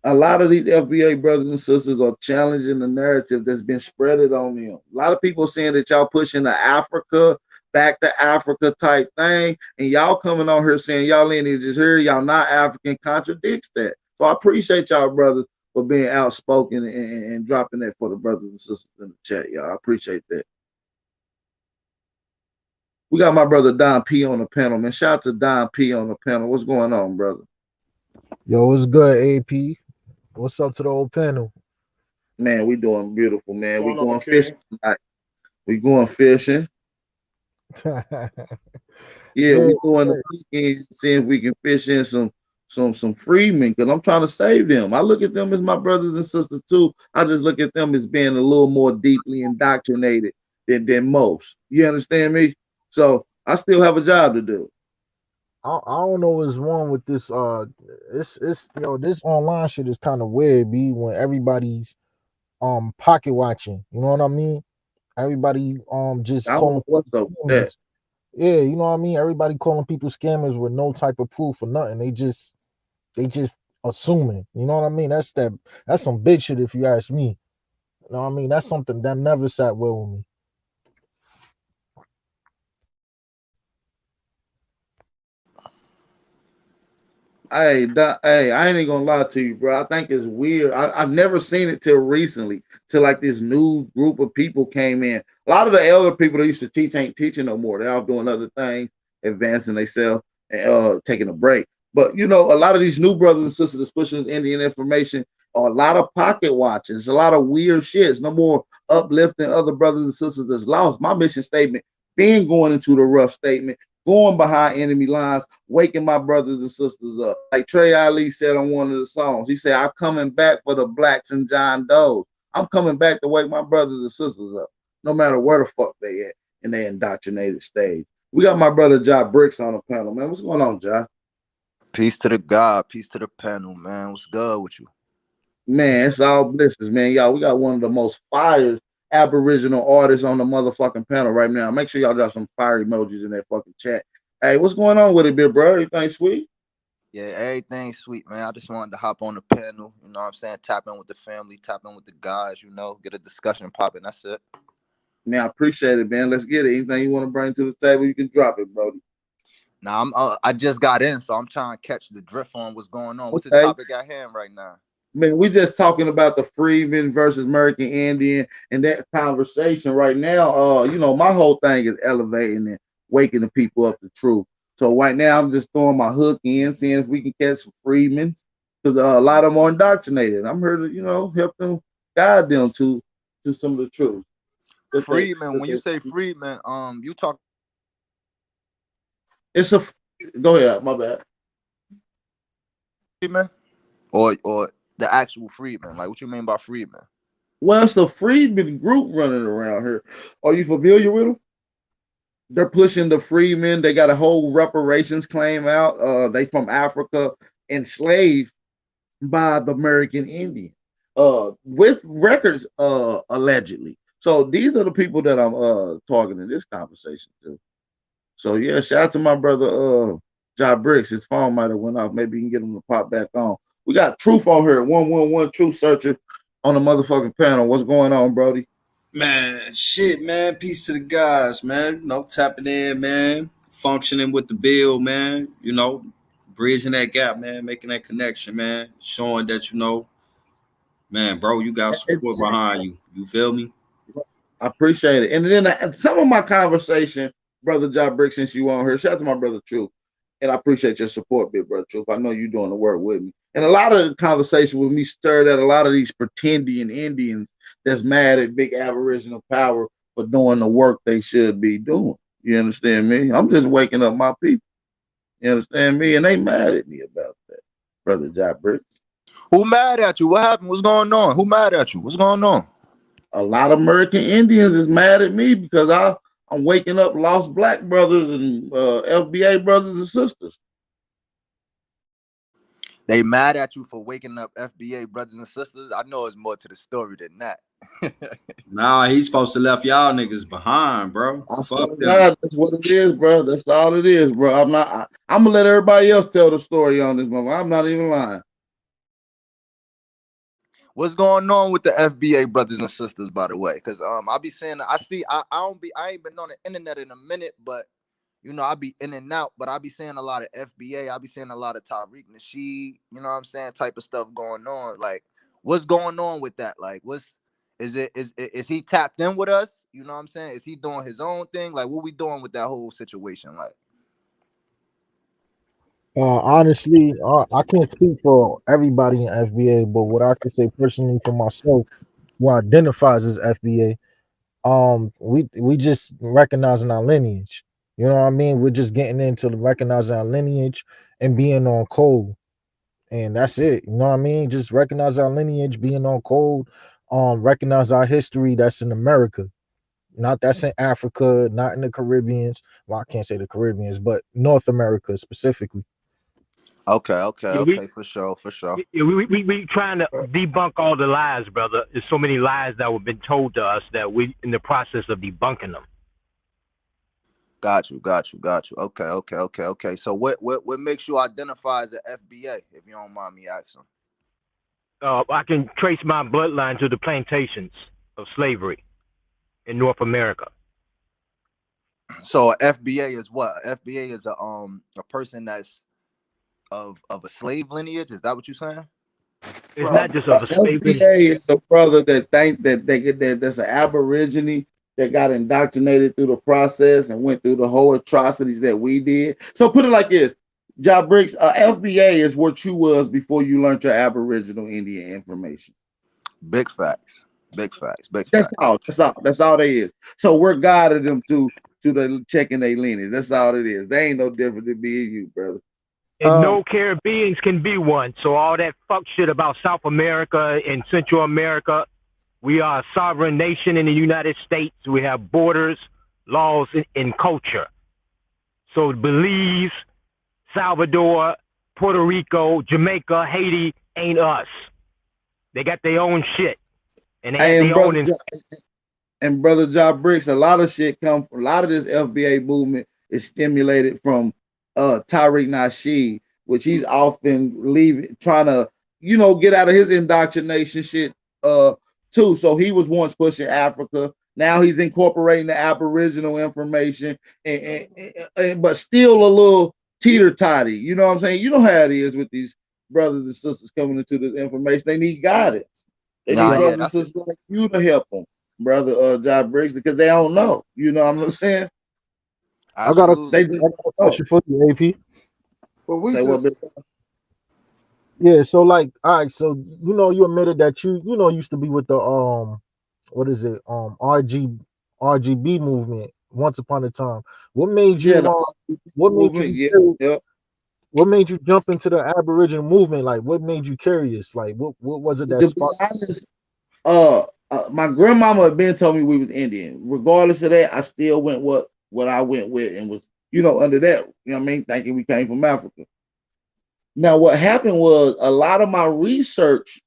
A lot of these FBA brothers and sisters are challenging the narrative that's been spreaded on them. A lot of people saying that y'all pushing the Africa, back to Africa type thing, and y'all coming on here saying y'all lineage is here, y'all not African, contradicts that. So I appreciate y'all brothers for being outspoken and dropping that for the brothers and sisters in the chat, y'all. I appreciate that. We got my brother Don P on the panel, man. Shout out to Don P on the panel. What's going on, brother? Yo, what's good, AP? What's up to the old panel? Man, we doing beautiful, man. We going fishing tonight. We going fishing. Yeah, we doing the weekend, seeing if we can fish in some freedmen, because I'm trying to save them. I look at them as my brothers and sisters too. I just look at them as being a little more deeply indoctrinated than most. You understand me? So I still have a job to do. I don't know what's wrong with this. It's this online shit is kind of weird, B. When everybody's pocket watching. You know what I mean? Everybody just I don't know calling what's up with that. Yeah, you know what I mean? Everybody calling people scammers with no type of proof or nothing. They just assuming. You know what I mean? That's some bitch shit if you ask me. You know what I mean? That's something that never sat well with me. Hey, hey, I ain't even gonna lie to you, bro. I think it's weird. I've never seen it till recently, till like this new group of people came in. A lot of the elder people that used to teach ain't teaching no more. They're all doing other things, advancing themselves, and taking a break. But you know, a lot of these new brothers and sisters that's pushing Indian information are a lot of pocket watches, a lot of weird shits. No more uplifting other brothers and sisters that's lost. My mission statement being going into the rough statement, going behind enemy lines, waking my brothers and sisters up. Like Trey Ali said on one of the songs, he said, I'm coming back for the blacks and John Does. I'm coming back to wake my brothers and sisters up, no matter where the fuck they at in their indoctrinated stage. We got my brother Ja Bricks on the panel, man. What's going on, Ja? Peace to the God, peace to the panel, man. What's good with you? Man, it's all blessings, man. Y'all, we got one of the most fires Aboriginal artists on the motherfucking panel right now. Make sure y'all got some fire emojis in that fucking chat. Hey, what's going on with it, big bro? Everything sweet? Yeah, everything's sweet, man. I just wanted to hop on the panel, you know what I'm saying? Tap in with the family, tap in with the guys, you know, get a discussion popping. That's it. Man, I appreciate it, man. Let's get it. Anything you want to bring to the table, you can drop it, Brody. Now, I just got in, so I'm trying to catch the drift on what's going on. What's the Okay. topic at hand right now? Man, we just talking about the freedman versus American Indian and that conversation right now. You know, my whole thing is elevating and waking the people up to truth. So right now, I'm just throwing my hook in, seeing if we can catch some freedmen, because a lot of them are indoctrinated. I'm here to, you know, help them, guide them to some of the truth. Freedman. When you say freedman, you talk. It's a. Go ahead. My bad. Freedman, or the actual freedman. Like, what you mean by freedman? Well, it's the freedmen group running around here. Are you familiar with them? They're pushing the freedmen. They got a whole reparations claim out. They from Africa, enslaved by the American Indian, with records, allegedly. So these are the people that I'm talking in this conversation to. So yeah, shout out to my brother Ja Bricks. His phone might have went off. Maybe you can get him to pop back on. We got Truth on here, 111 Truth Searcher on the motherfucking panel. What's going on, Brody? Man, shit, man. Peace to the guys, man. You know, tapping in, man. Functioning with the bill, man. You know, bridging that gap, man. Making that connection, man. Showing that, you know, man, bro, you got support behind you. You feel me? I appreciate it. And then some of my conversation, brother Ja Bricks, since you on here, shout out to my brother Truth. And I appreciate your support, big brother Truth. I know you're doing the work with me. And a lot of the conversation with me stirred at a lot of these pretending Indians that's mad at big Aboriginal power for doing the work they should be doing. You understand me? I'm just waking up my people. You understand me? And they mad at me about that, brother Ja Bricks. Who mad at you? What happened? What's going on? Who mad at you? What's going on? A lot of American Indians is mad at me because I'm waking up lost black brothers and FBA brothers and sisters. They mad at you for waking up FBA brothers and sisters. I know it's more to the story than that. Nah, he's supposed to left y'all niggas behind, bro. Fuck God, that's what it is, bro. That's all it is, bro. I'm gonna let everybody else tell the story on this one. I'm not even lying. What's going on with the FBA brothers and sisters, by the way? Because I be saying I ain't been on the internet in a minute, but you know, I be in and out, but I be seeing a lot of FBA. I be seeing a lot of Tariq Nasheed, you know what I'm saying, type of stuff going on. Like, what's going on with that? Like, is he tapped in with us? You know what I'm saying? Is he doing his own thing? Like, what we doing with that whole situation? Like, Honestly, I can't speak for everybody in FBA, but what I can say personally for myself, who identifies as FBA, we just recognizing our lineage. You know what I mean? We're just getting into recognizing our lineage and being on code, and that's it. You know what I mean? Just recognize our lineage, being on code, recognize our history that's in America, not that's in Africa, not in the Caribbeans. Well, I can't say the Caribbeans, but North America specifically. Yeah, we For sure, for sure. yeah, we trying to debunk all the lies, brother. There's so many lies that have been told to us that we in the process of debunking them. Got you. Okay. So what makes you identify as an FBA, if you don't mind me asking? I can trace my bloodline to the plantations of slavery in North America. So a FBA is what? A FBA is a person that's of a slave lineage. Is that what you're saying? It's not just of a slave lineage. FBA is a brother that think that they get that's an Aborigine that got indoctrinated through the process and went through the whole atrocities that we did. So put it like this, Job Bricks, FBA is what you was before you learned your Aboriginal Indian information. Big facts. Big facts. That's all. That's all they is. So we're guiding them to the checking their lineage. That's all it is. They ain't no different than me and you, brother. And no Caribbeans can be one. So all that fuck shit about South America and Central America, we are a sovereign nation in the United States. We have borders, laws, and culture. So Belize, Salvador, Puerto Rico, Jamaica, Haiti ain't us. They got their own shit. And they have their own. And brother Job Bricks, a lot of shit a lot of this FBA movement is stimulated from Tariq Nasheed, which he's often trying to, get out of his indoctrination shit too. So he was once pushing Africa. Now he's incorporating the Aboriginal information, but still a little teeter-totty. You know what I'm saying? You know how it is with these brothers and sisters coming into this information. They need guidance. They need brothers and sisters like you to help them, brother Job Briggs, because they don't know. You know what I'm saying? I got a question for you, AP. Well, yeah. So like, all right. So you admitted that you used to be with the what is it RGB movement once upon a time. What made you? What made you jump into the Aboriginal movement? Like, what made you curious? Like, what was it that sparked? My grandmama had been told me we was Indian. Regardless of that, I still went what I went with and was, under that, thinking we came from Africa. Now, what happened was a lot of my research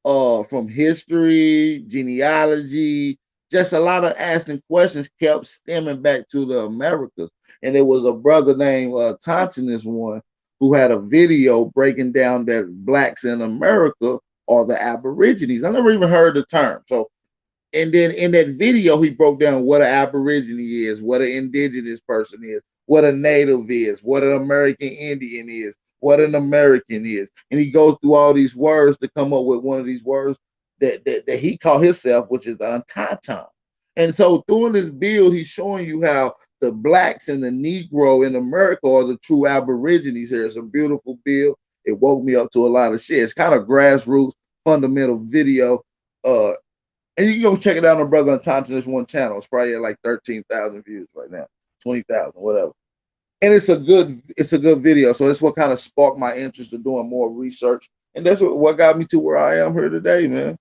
from history, genealogy, just a lot of asking questions kept stemming back to the Americas. And there was a brother named Thompson, one, who had a video breaking down that blacks in America are the Aborigines. I never even heard the term. So, and then in that video, he broke down what an Aborigine is, what an indigenous person is, what a native is, what an American Indian is, what an American is. And he goes through all these words to come up with one of these words that he called himself, which is the Antatan. And so during this build, he's showing you how the blacks and the Negro in America are the true Aborigines here. It's a beautiful build. It woke me up to a lot of shit. It's kind of grassroots, fundamental video. And you can go check it out on Brother Antatan, one channel. It's probably at like 13,000 views right now, 20,000, whatever. And it's a good video. So that's what kind of sparked my interest in doing more research. And that's what got me to where I am here today, man.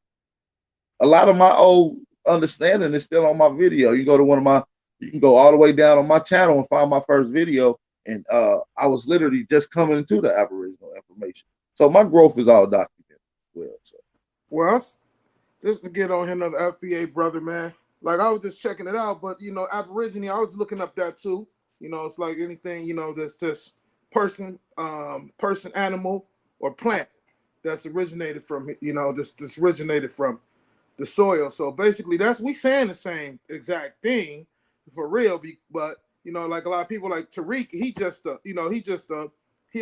A lot of my old understanding is still on my video. You can go all the way down on my channel and find my first video. And I was literally just coming into the Aboriginal information. So my growth is all documented as well. So. Well, just to get on him, the FBA brother, man. Like, I was just checking it out, but Aborigine, I was looking up that too. It's like anything, that's this person, animal, or plant that's originated from, this originated from the soil. So basically, we saying the same exact thing for real. But like a lot of people like Tariq, he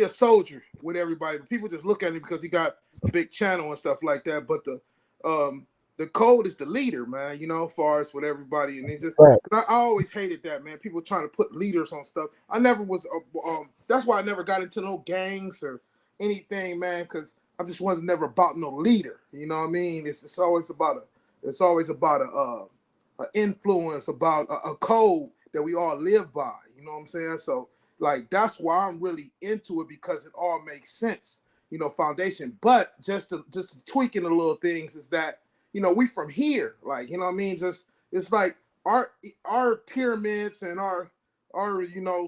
a soldier with everybody. People just look at him because he got a big channel and stuff like that. But the code is the leader, man, as far as with everybody. And it just, cause I always hated that, man. People trying to put leaders on stuff. I never was, that's why I never got into no gangs or anything, man, because I just wasn't never about no leader. You know what I mean? It's always about a influence, about a code that we all live by. You know what I'm saying? So like, that's why I'm really into it, because it all makes sense, foundation. But just to tweaking the little things is that, we from here, like, you know what I mean? Just, it's like our pyramids and our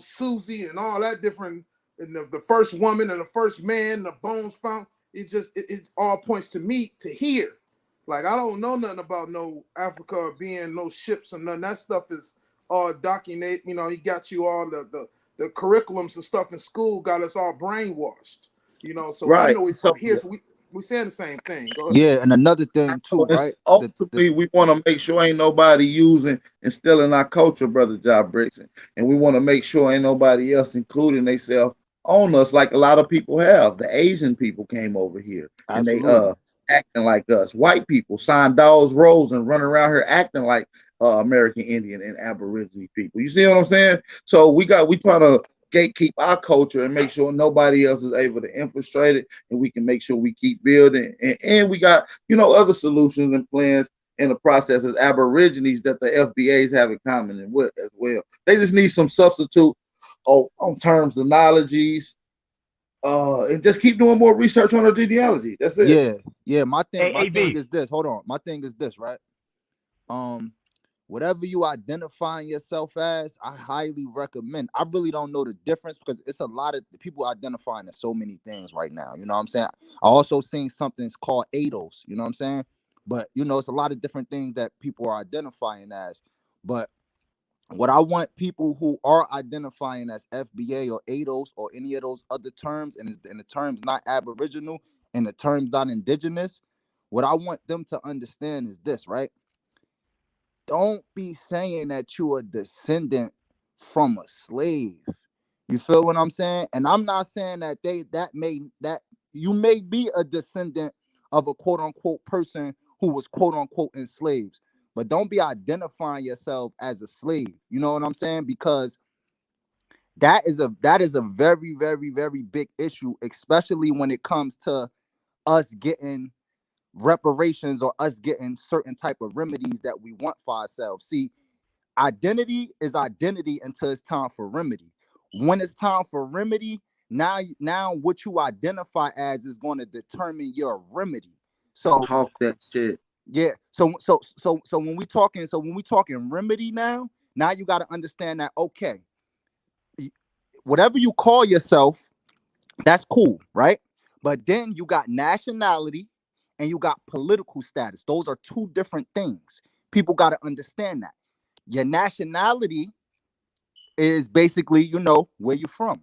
Susie and all that different and the first woman and the first man, the bones found. It all points to me to here. Like I don't know nothing about no Africa or being no ships or nothing. That stuff is all documented. You know, he got you all the curriculums and stuff in school got us all brainwashed. You know, so I know it's here. So we saying the same thing. Go ahead. Yeah, and another thing too, right? Ultimately, we want to make sure ain't nobody using and stealing our culture, brother Job Brixton, and we want to make sure ain't nobody else including themselves on us like a lot of people have. The Asian people came over here and they acting like us. White people sign dogs roles and run around here acting like American Indian and Aborigine people. You see what I'm saying? So we try to gatekeep our culture and make sure nobody else is able to infiltrate it, and we can make sure we keep building. And we got, you know, other solutions and plans in the process as Aborigines that the FBAs have in common and with as well. They just need some substitute on terms of knowledges, and just keep doing more research on our genealogy. That's it. Yeah. My thing is this. Hold on. My thing is this, right? Whatever you identifying yourself as, I highly recommend. I really don't know the difference because it's a lot of people identifying as so many things right now. You know what I'm saying? I also seen something called ADOS. You know what I'm saying? But you know, it's a lot of different things that people are identifying as. But what I want people who are identifying as FBA or ADOS or any of those other terms, and the terms not Aboriginal and the terms not Indigenous, what I want them to understand is this, right? Don't be saying that you are a descendant from a slave. You feel what I'm saying? And I'm not saying that that you may be a descendant of a quote unquote person who was quote unquote enslaved, but don't be identifying yourself as a slave. You know what I'm saying? Because that is a very, very, very big issue, especially when it comes to us getting reparations or us getting certain type of remedies that we want for ourselves. See, identity is identity until it's time for remedy. When it's time for remedy, now what you identify as is going to determine your remedy. So talk that shit. Yeah. So when we talking remedy now you got to understand that, okay, whatever you call yourself, that's cool, right? But then you got nationality and you got political status. Those are two different things. People got to understand that. Your nationality is basically, you know, where you're from.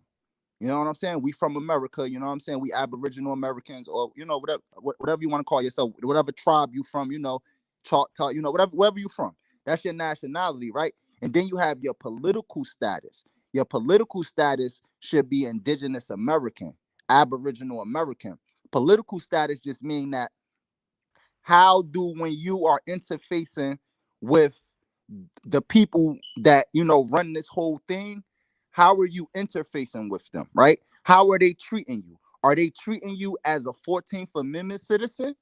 You know what I'm saying? We from America, you know what I'm saying? We Aboriginal Americans, or, you know, whatever you want to call yourself, whatever tribe you from, you know, you know, wherever you from. That's your nationality, right? And then you have your political status. Your political status should be Indigenous American, Aboriginal American. Political status just mean that when you are interfacing with the people that, you know, run this whole thing, how are you interfacing with them, right? How are they treating you? Are they treating you as a 14th Amendment citizen?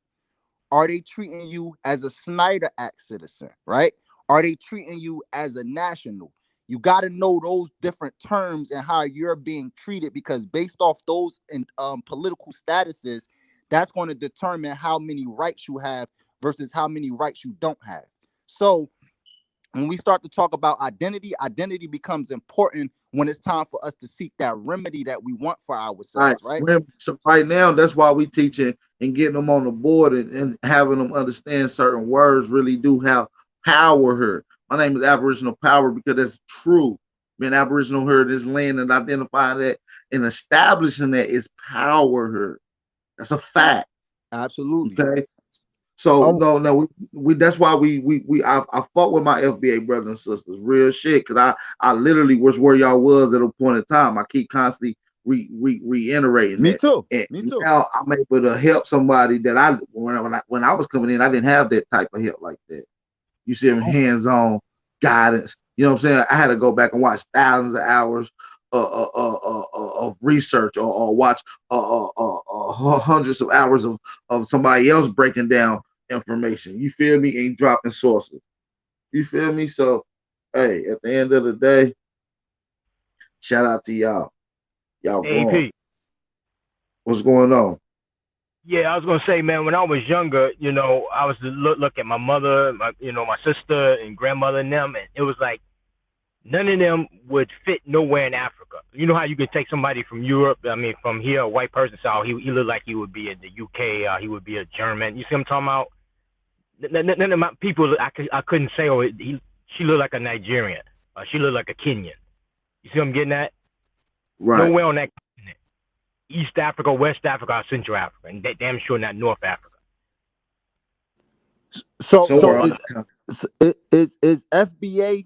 Are they treating you as a Snyder Act citizen, right? Are they treating you as a national? You got to know those different terms and how you're being treated, because based off those political statuses, that's going to determine how many rights you have versus how many rights you don't have. So when we start to talk about identity becomes important when it's time for us to seek that remedy that we want for ourselves, right? So right now, that's why we teaching and getting them on the board and having them understand certain words really do have power here. My name is Aboriginal Power because that's true. Being Aboriginal here, this land, and identifying that and establishing that is power here. That's a fact. Absolutely. Okay. So no, we that's why I fought with my FBA brothers and sisters, real shit, because I literally was where y'all was at a point in time. I keep constantly reiterating Me that. too. And Me too. now I'm able to help somebody that when I was coming in, I didn't have that type of help like that. You see them hands-on guidance. You know what I'm saying? I had to go back and watch thousands of hours of research or watch hundreds of hours of somebody else breaking down information. You feel me? And dropping sources. You feel me? So, hey, at the end of the day, shout out to y'all. Y'all growing. What's going on? Yeah, I was gonna say, man, when I was younger, you know, I was to look at my mother, my sister and grandmother and them, and it was like none of them would fit nowhere in Africa. you know how you can take somebody from Europe, I mean, from here, a white person, so he looked like he would be in the UK, he would be a German. You see what I'm talking about? None of my people, I couldn't say, oh, she looked like a Nigerian. She looked like a Kenyan. You see what I'm getting at? Right. Nowhere on that continent. East Africa, West Africa, or Central Africa, and damn sure not North Africa. So is FBA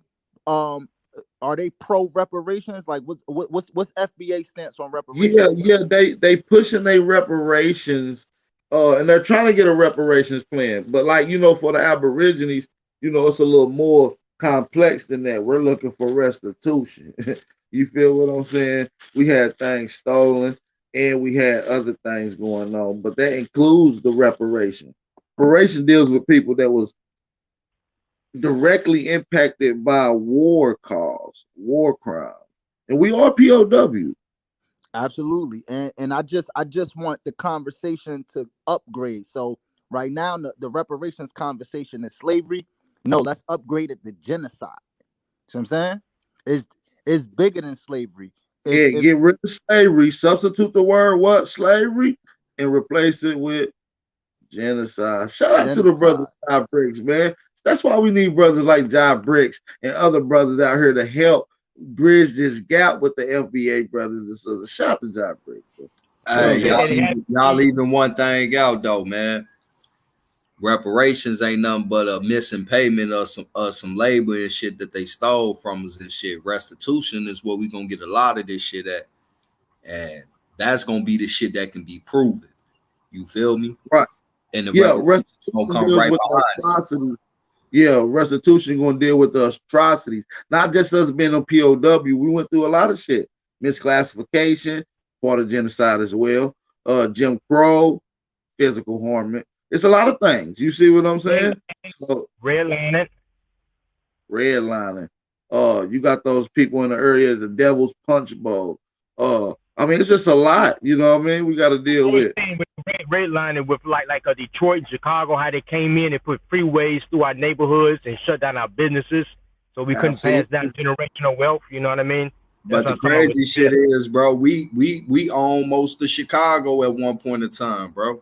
are they pro reparations? Like what's FBA stance on reparations? Yeah, they pushing their reparations, and they're trying to get a reparations plan. But like for the Aborigines, it's a little more complex than that. We're looking for restitution. You feel what I'm saying? We had things stolen, and we had other things going on, but that includes the reparation. Reparation deals with people that was directly impacted by war cause, war crime, and we are POW. Absolutely, and I just want the conversation to upgrade. So right now, the reparations conversation is slavery. No, let's upgrade it to genocide. See what I'm saying? It's bigger than slavery. Get rid of slavery. Substitute the word what slavery and replace it with genocide. Shout out to the brother Job Bricks, man. That's why we need brothers like Job Bricks and other brothers out here to help bridge this gap with the FBA brothers and sisters. Shout out to Job Bricks. Hey, y'all leaving one thing out though, man. Reparations ain't nothing but a missing payment of some labor and shit that they stole from us and shit. Restitution is where we gonna get a lot of this shit at, and that's gonna be the shit that can be proven. You feel me? Right. And the restitution gonna come right with the atrocities. Yeah, restitution gonna deal with the atrocities. Not just us being on POW. We went through a lot of shit. Misclassification, part of genocide as well. Jim Crow, physical harm. It's a lot of things. You see what I'm saying? So, redlining. You got those people in the area, the Devil's Punch Bowl. I mean, it's just a lot. You know what I mean? We got to deal with. Redlining with like Detroit and Chicago, how they came in and put freeways through our neighborhoods and shut down our businesses, so we couldn't pass down generational wealth. You know what I mean? But the crazy shit is, bro, we own most of Chicago at one point in time, bro.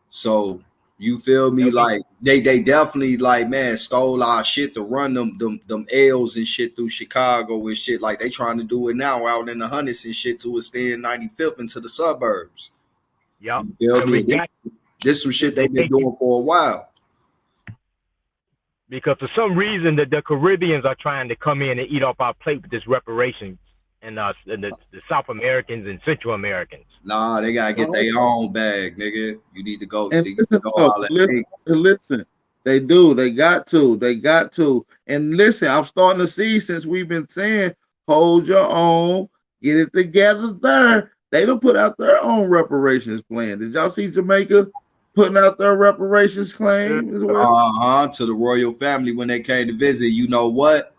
So you feel me? Like they definitely like, man, stole our shit to run them L's and shit through Chicago and shit. Like they trying to do it now out in the hundreds and shit to extend 95th into the suburbs. Yeah, this some shit they've been doing for a while. Because for some reason the Caribbeans are trying to come in and eat off our plate with this reparations, and the South Americans and Central Americans. Nah, they gotta get their own bag, nigga. You need to go. Listen, they do. They got to. And listen, I'm starting to see, since we've been saying, hold your own, get it together there. They don't put out their own reparations plan. Did y'all see Jamaica putting out their reparations claim as well? To the royal family when they came to visit. You know what?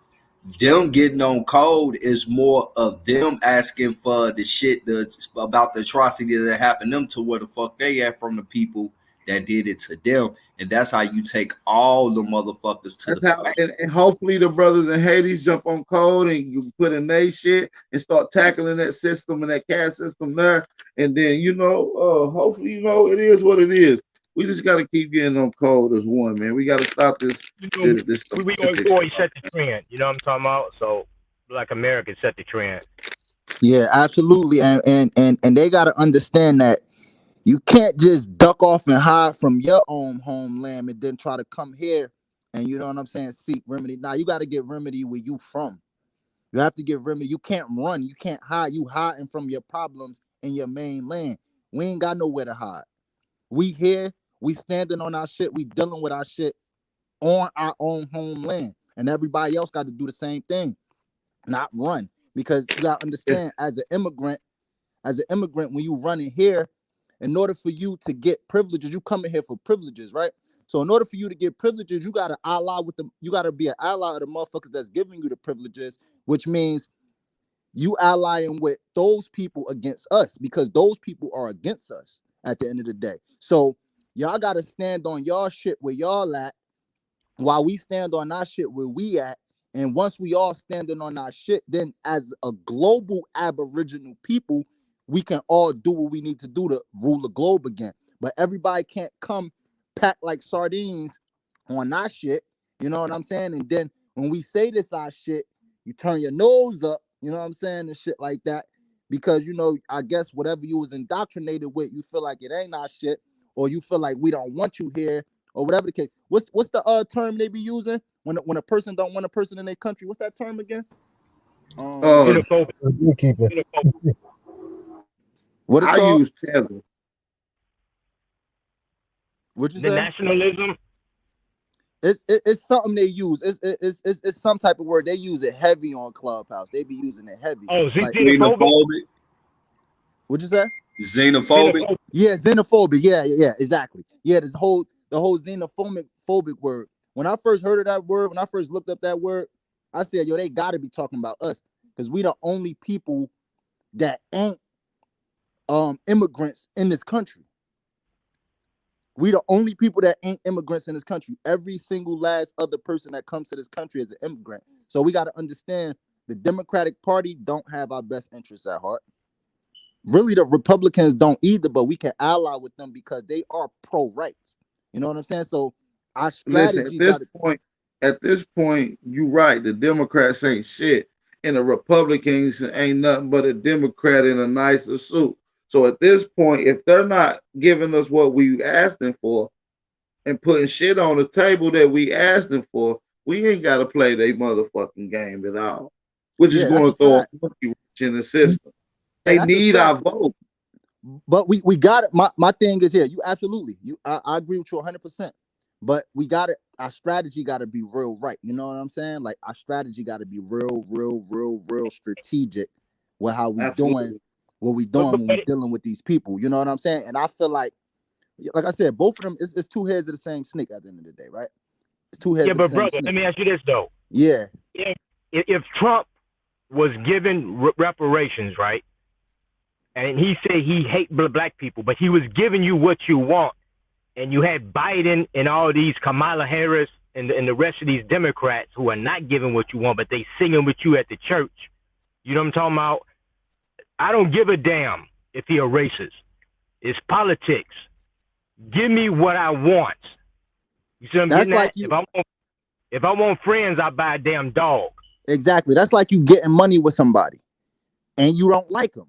Them getting on code is more of them asking for the shit about the atrocity that happened to them, to where the fuck they at from the people that did it to them. And that's how you take all the motherfuckers to and hopefully the brothers in Haiti jump on code and you put in their shit and start tackling that system and that caste system there. And then, hopefully, it is what it is. We just got to keep getting on code as one, man. We got to stop this. We always set the trend. You know what I'm talking about? So, like America set the trend. Yeah, absolutely. And they got to understand that you can't just duck off and hide from your own homeland and then try to come here and, you know what I'm saying, seek remedy. Now, you got to get remedy where you from. You have to get remedy. You can't run. You can't hide. You hiding from your problems in your main land. We ain't got nowhere to hide. We here. We standing on our shit. We dealing with our shit on our own homeland. And everybody else got to do the same thing, not run. Because you got to understand, as an immigrant, when you running here, in order for you to get privileges, you coming here for privileges, right? So in order for you to get privileges, you got to ally with them. You got to be an ally of the motherfuckers that's giving you the privileges, which means you allying with those people against us, because those people are against us at the end of the day. So y'all got to stand on y'all shit where y'all at, while we stand on our shit where we at, And once we all standing on our shit, then as a global Aboriginal people, we can all do what we need to do to rule the globe again. But everybody can't come packed like sardines on our shit. You know what I'm saying? And then when we say this our shit, you turn your nose up, you know what I'm saying, and shit like that. Because, you know, I guess whatever you was indoctrinated with, you feel like it ain't our shit, or you feel like we don't want you here, or whatever the case. What's the term they be using when a person don't want a person in their country? What's that term again? Xenophobic. What is I called? use tether. What you The say? nationalism. It's something they use. It's some type of word. They use it heavy on Clubhouse. They be using it heavy. Oh, Like, Xenophobic. what'd you say? Xenophobic. Yeah, xenophobic. Yeah, exactly. Yeah, the whole xenophobic word. When I first heard of that word, when I first looked up that word, I said, yo, they gotta be talking about us. Because we the only people that ain't immigrants in this country. We the only people that ain't immigrants in this country. Every single last other person that comes to this country is an immigrant. So we got to understand the Democratic Party don't have our best interests at heart. Really, the Republicans don't either, but we can ally with them because they are pro-rights. You know what I'm saying? So our strategy at this point, you're right. The Democrats ain't shit, and the Republicans ain't nothing but a Democrat in a nicer suit. So at this point, if they're not giving us what we asked them for and putting shit on the table that we asked them for, we ain't got to play their motherfucking game at all. We're just going to throw a monkey wrench in the system. They need our vote. But we got it. My thing is here. You absolutely. I agree with you 100%. But we got it. Our strategy got to be real right. You know what I'm saying? Like our strategy got to be real strategic with how we doing what we doing when we dealing with these people. You know what I'm saying? And I feel like I said, both of them is two heads of the same snake at the end of the day, right? It's two heads of the same snake. Yeah, but brother, let me ask you this though. Yeah. If Trump was given reparations, right? And he said he hate black people, but he was giving you what you want. And you had Biden and all these Kamala Harris and the rest of these Democrats who are not giving what you want, but they singing with you at the church. You know what I'm talking about? I don't give a damn if he a racist. It's politics. Give me what I want. You see what I'm getting at? If I want friends, I buy a damn dog. Exactly. That's like you getting money with somebody and you don't like them.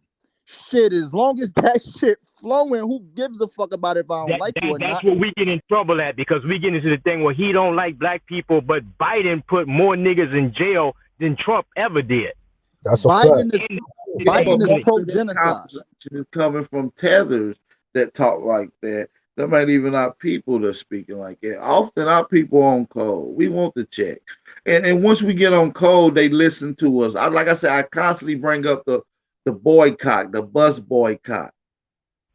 Shit, as long as that shit flowing, who gives a fuck about if I don't like you or not? That's what we get in trouble at, because we get into the thing where he don't like black people, but Biden put more niggas in jail than Trump ever did. That's a fact. Biden is pro-genocide. It's coming from tethers that talk like that. Them ain't even our people that's speaking like that. Often our people on code. We want the check. And once we get on code, they listen to us. Like I said, I constantly bring up the boycott, the bus boycott.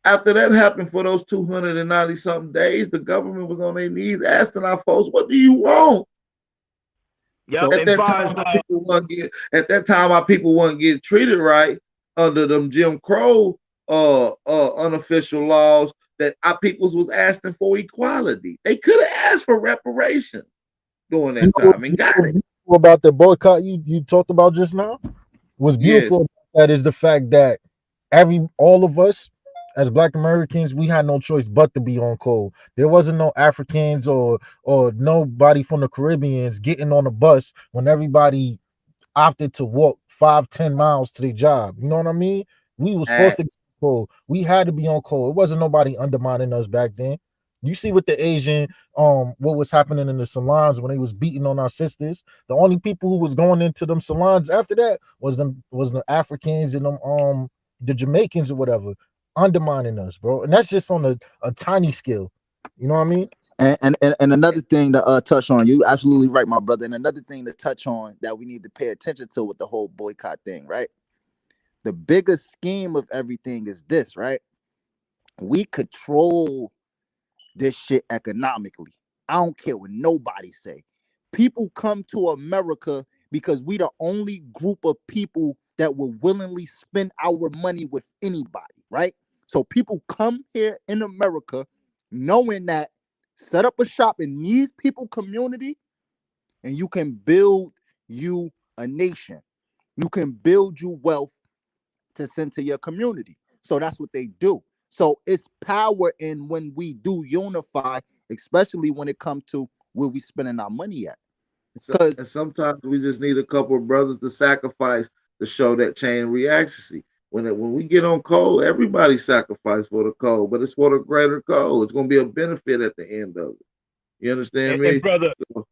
After that happened for those 290 something days, the government was on their knees asking our folks, what do you want? Yep. At that time, our people weren't getting treated right under them Jim Crow unofficial laws that our peoples was asking for equality. They could have asked for reparations during that time and got it. About the boycott you talked about just now, what's beautiful about that is the fact that all of us as Black Americans, we had no choice but to be on code. There wasn't no Africans or nobody from the Caribbeans getting on a bus when everybody opted to walk 5-10 miles to their job. You know what I mean? We was forced to be on code. We had to be on code. It wasn't nobody undermining us back then. You see with the Asian, what was happening in the salons when they was beating on our sisters. The only people who was going into them salons after that was the Africans and them the Jamaicans or whatever, undermining us, bro. And that's just on a tiny scale. You know what I mean? And another thing to touch on, you absolutely right, my brother. And another thing to touch on that we need to pay attention to with the whole boycott thing, right? The biggest scheme of everything is this, right? We control this shit economically. I don't care what nobody say. People come to America because we the only group of people that will willingly spend our money with anybody, right? So people come here in America knowing that set up a shop in these people community and you can build you a nation. You can build you wealth to send to your community. So that's what they do. So it's power in when we do unify, especially when it comes to where we spending our money at. And sometimes we just need a couple of brothers to sacrifice to show that chain reaction. See, when we get on code, everybody sacrifice for the code, but it's for the greater code. It's going to be a benefit at the end of it. You understand me? And brother, so,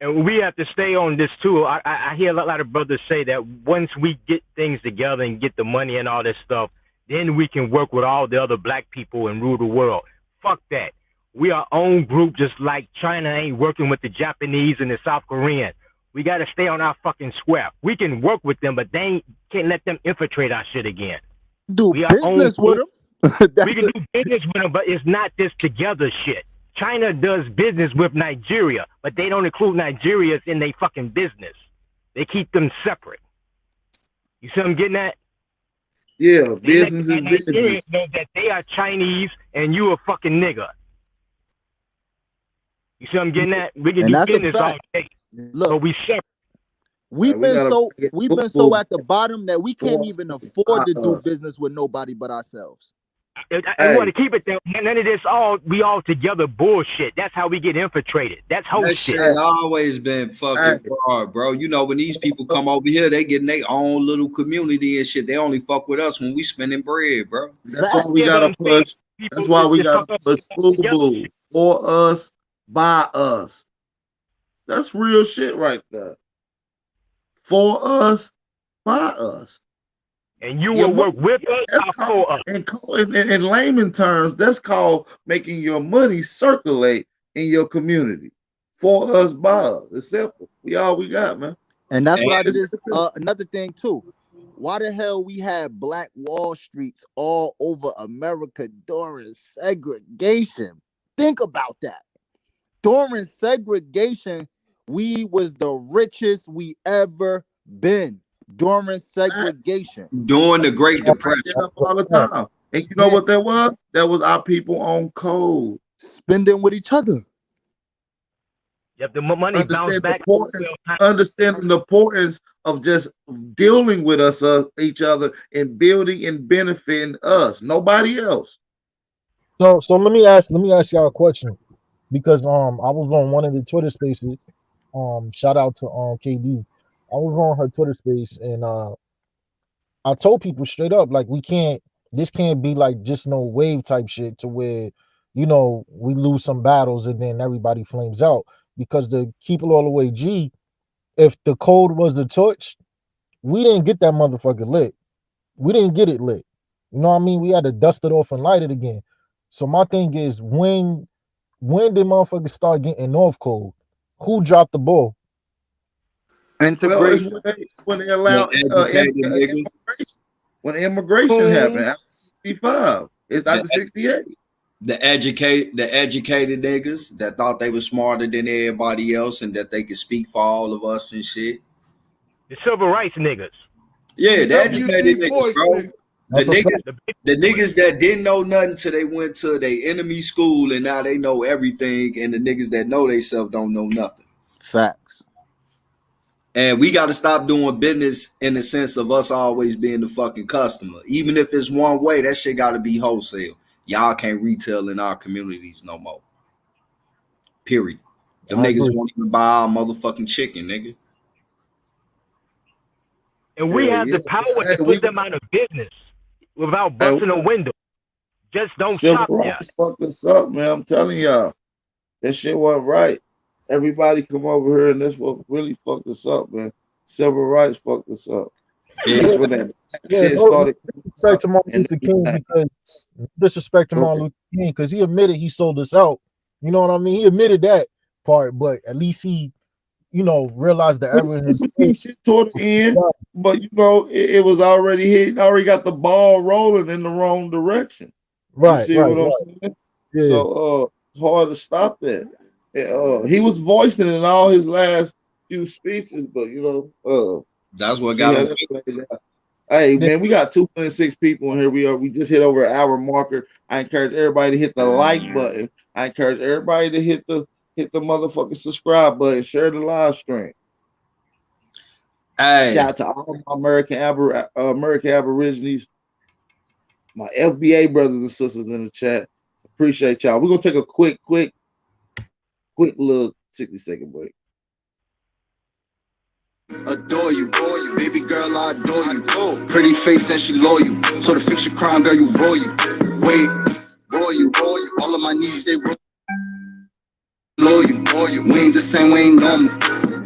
and we have to stay on this too. I hear a lot of brothers say that once we get things together and get the money and all this stuff, then we can work with all the other black people and rule the world. Fuck that. We are our own group, just like China ain't working with the Japanese and the South Koreans. We got to stay on our fucking square. We can work with them, but can't let them infiltrate our shit again. Do business with them. We can do business with them, but it's not this together shit. China does business with Nigeria, but they don't include Nigerians in their fucking business. They keep them separate. You see what I'm getting at? Yeah, business is business. Nigerians know that they are Chinese and you a fucking nigger. You see what I'm getting at? We can do business all day. Look, but we separate. We've been so at the bottom that we can't even afford to do business with nobody but ourselves. I want to keep it there. None of this we all together bullshit. That's how we get infiltrated. That's whole shit. That shit always been fucking fraud, bro. You know, when these people come over here, they get in their own little community and shit. They only fuck with us when we spending bread, bro. That's why we gotta push. That's why we gotta push food for us, by us. That's real shit right there. For us, by us. And you will work with us or for us. In layman terms, that's called making your money circulate in your community. For us, by us. It's simple. We all we got, man. And that's what I just another thing too. Why the hell we had Black Wall Streets all over America during segregation? Think about that. During segregation, we was the richest we ever been. During segregation, during the Great Depression, all the time. And you know what that was? That was our people on code, spending with each other. Yep, the money bounced back. Understanding the importance of just dealing with each other, and building and benefiting us, nobody else. So let me ask y'all a question, because I was on one of the Twitter spaces. Shout out to KD. I was on her Twitter space, and I told people straight up, like, this can't be like just no wave type shit to where, we lose some battles and then everybody flames out. Because to keep it all the way G, if the code was the torch, we didn't get that motherfucker lit. We didn't get it lit. You know what I mean? We had to dust it off and light it again. So my thing is, when did motherfuckers start getting off code? Who dropped the ball? Integration. When they allowed immigration. When immigration happened after 65, it's after 68. The educated niggas that thought they were smarter than everybody else and that they could speak for all of us and shit. The civil rights niggas. Yeah, the educated niggas, bro. The niggas that didn't know nothing till they went to their enemy school and now they know everything, and the niggas that know themselves don't know nothing. Facts. And we got to stop doing business in the sense of us always being the fucking customer. Even if it's one way, that shit got to be wholesale. Y'all can't retail in our communities no more. Period. Them niggas won't even buy our motherfucking chicken, nigga. And we have the power to put them out of business without busting a window. Just don't stop that. Fucked us up, man. I'm telling y'all. That shit wasn't right. Everybody come over here, and that's what really fucked us up, man. Civil rights fucked us up. That's when that shit started. Disrespect to Martin Luther King, because he admitted he sold us out. You know what I mean? He admitted that part, but at least he, realized the error. Shit toward the end, but it was already hit. Already got the ball rolling in the wrong direction. Right. You see what I'm saying? Yeah. So it's hard to stop that. He was voicing it in all his last few speeches, but that's what got him. Hey man, we got 206 people in here. We just hit over an hour marker. I encourage everybody to hit the like button. I encourage everybody to hit the motherfucking subscribe button. Share the live stream. Hey, Shout out to all my American Aborigines, my FBA brothers and sisters in the chat. Appreciate y'all. We're gonna take a quick little 60-second break. Adore you, baby girl, I adore you. Pretty face and she loyal. So to fix your crime, girl, you royal. Wait, royal. All of my needs, they loyal. We ain't the same, we ain't normal.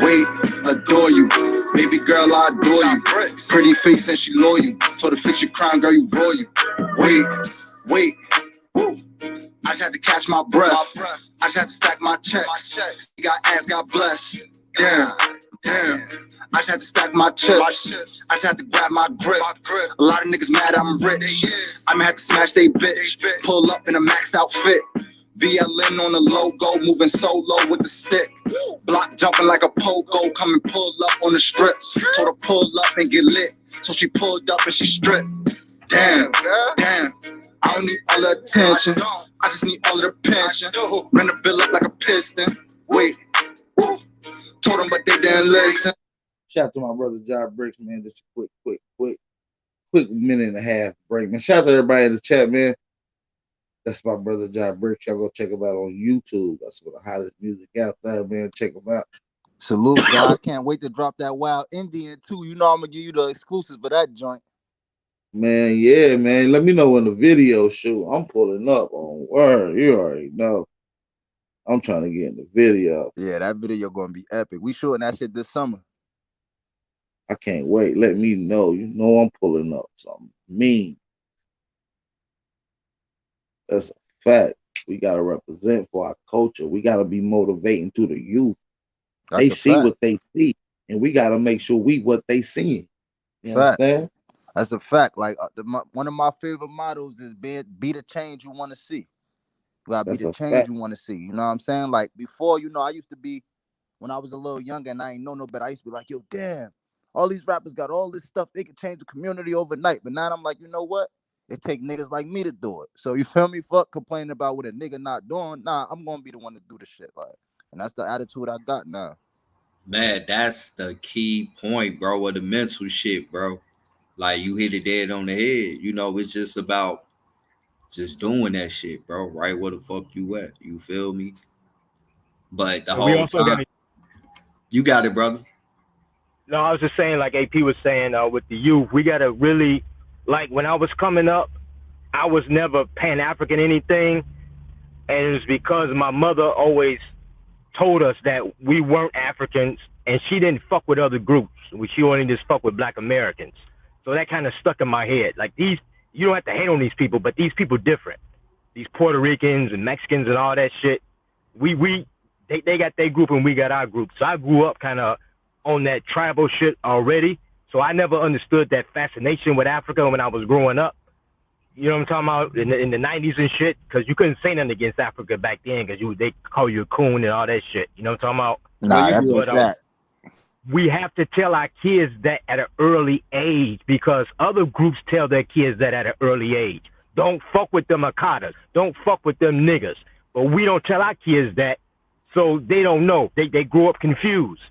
Wait, adore you, baby girl, I adore you. Pretty face and she loyal. So to fix your crime, girl, you royal. Wait. Woo. I just had to catch my breath. I just had to stack my checks. Got ass, God bless. Damn. I just had to stack my chips. I just had to grab my grip. A lot of niggas mad I'm rich. I'ma have to smash they bitch. Pull up in a maxed out fit. VLN on the logo, moving solo with the stick. Block jumping like a pogo, come and pull up on the strip. Told her pull up and get lit. So she pulled up and she stripped. Damn. I don't need all the attention. I just need all of the pension. Ran the bill up like a piston. Wait. Woo. Told them, but they didn't listen. Shout out to my brother John Bricks, man. Just a quick minute and a half break, man. Shout out to everybody in the chat, man. That's my brother John Bricks. Y'all go check him out on YouTube. That's one of the hottest music out there, man. Check him out. Salute, God. I can't wait to drop that Wild Indian too. You know I'm gonna give you the exclusive for that joint. Man, yeah, man. Let me know when the video shoot. I'm pulling up on Word. You already know. I'm trying to get in the video. Yeah, that video gonna be epic. We shooting that shit this summer. I can't wait. Let me know. You know I'm pulling up something mean. That's a fact. We gotta represent for our culture. We gotta be motivating to the youth. They see what they see, and we gotta make sure we what they seeing. You understand? That's a fact. Like one of my favorite mottos is be the change you want to see. You gotta be the change you want to see. You know what I'm saying? Like before, you know, I used to be, when I was a little younger and I ain't know no better, I used to be like, yo, damn, all these rappers got all this stuff. They can change the community overnight. But now I'm like, you know what? It take niggas like me to do it. So you feel me? Fuck complaining about what a nigga not doing. Nah, I'm gonna be the one to do the shit. Like, and that's the attitude I got now. Man, that's the key point, bro, of the mental shit, bro. Like you hit it dead on the head. You know, it's just about just doing that shit, bro. Right where the fuck you at. You feel me? But the whole time, you got it, brother. No, I was just saying, like AP was saying, with the youth, we gotta really, like when I was coming up, I was never Pan-African anything, and it was because my mother always told us that we weren't Africans, and she didn't fuck with other groups. She only just fuck with Black Americans. So that kind of stuck in my head. Like you don't have to hate on these people, but these people different. These Puerto Ricans and Mexicans and all that shit. They got their group and we got our group. So I grew up kind of on that tribal shit already. So I never understood that fascination with Africa when I was growing up. You know what I'm talking about? In the 90s and shit, because you couldn't say nothing against Africa back then because they call you a coon and all that shit. You know what I'm talking about? Nah, that's a fact. We have to tell our kids that at an early age because other groups tell their kids that at an early age. Don't fuck with them Akatas. Don't fuck with them niggas. But we don't tell our kids that, so they don't know. They grow up confused.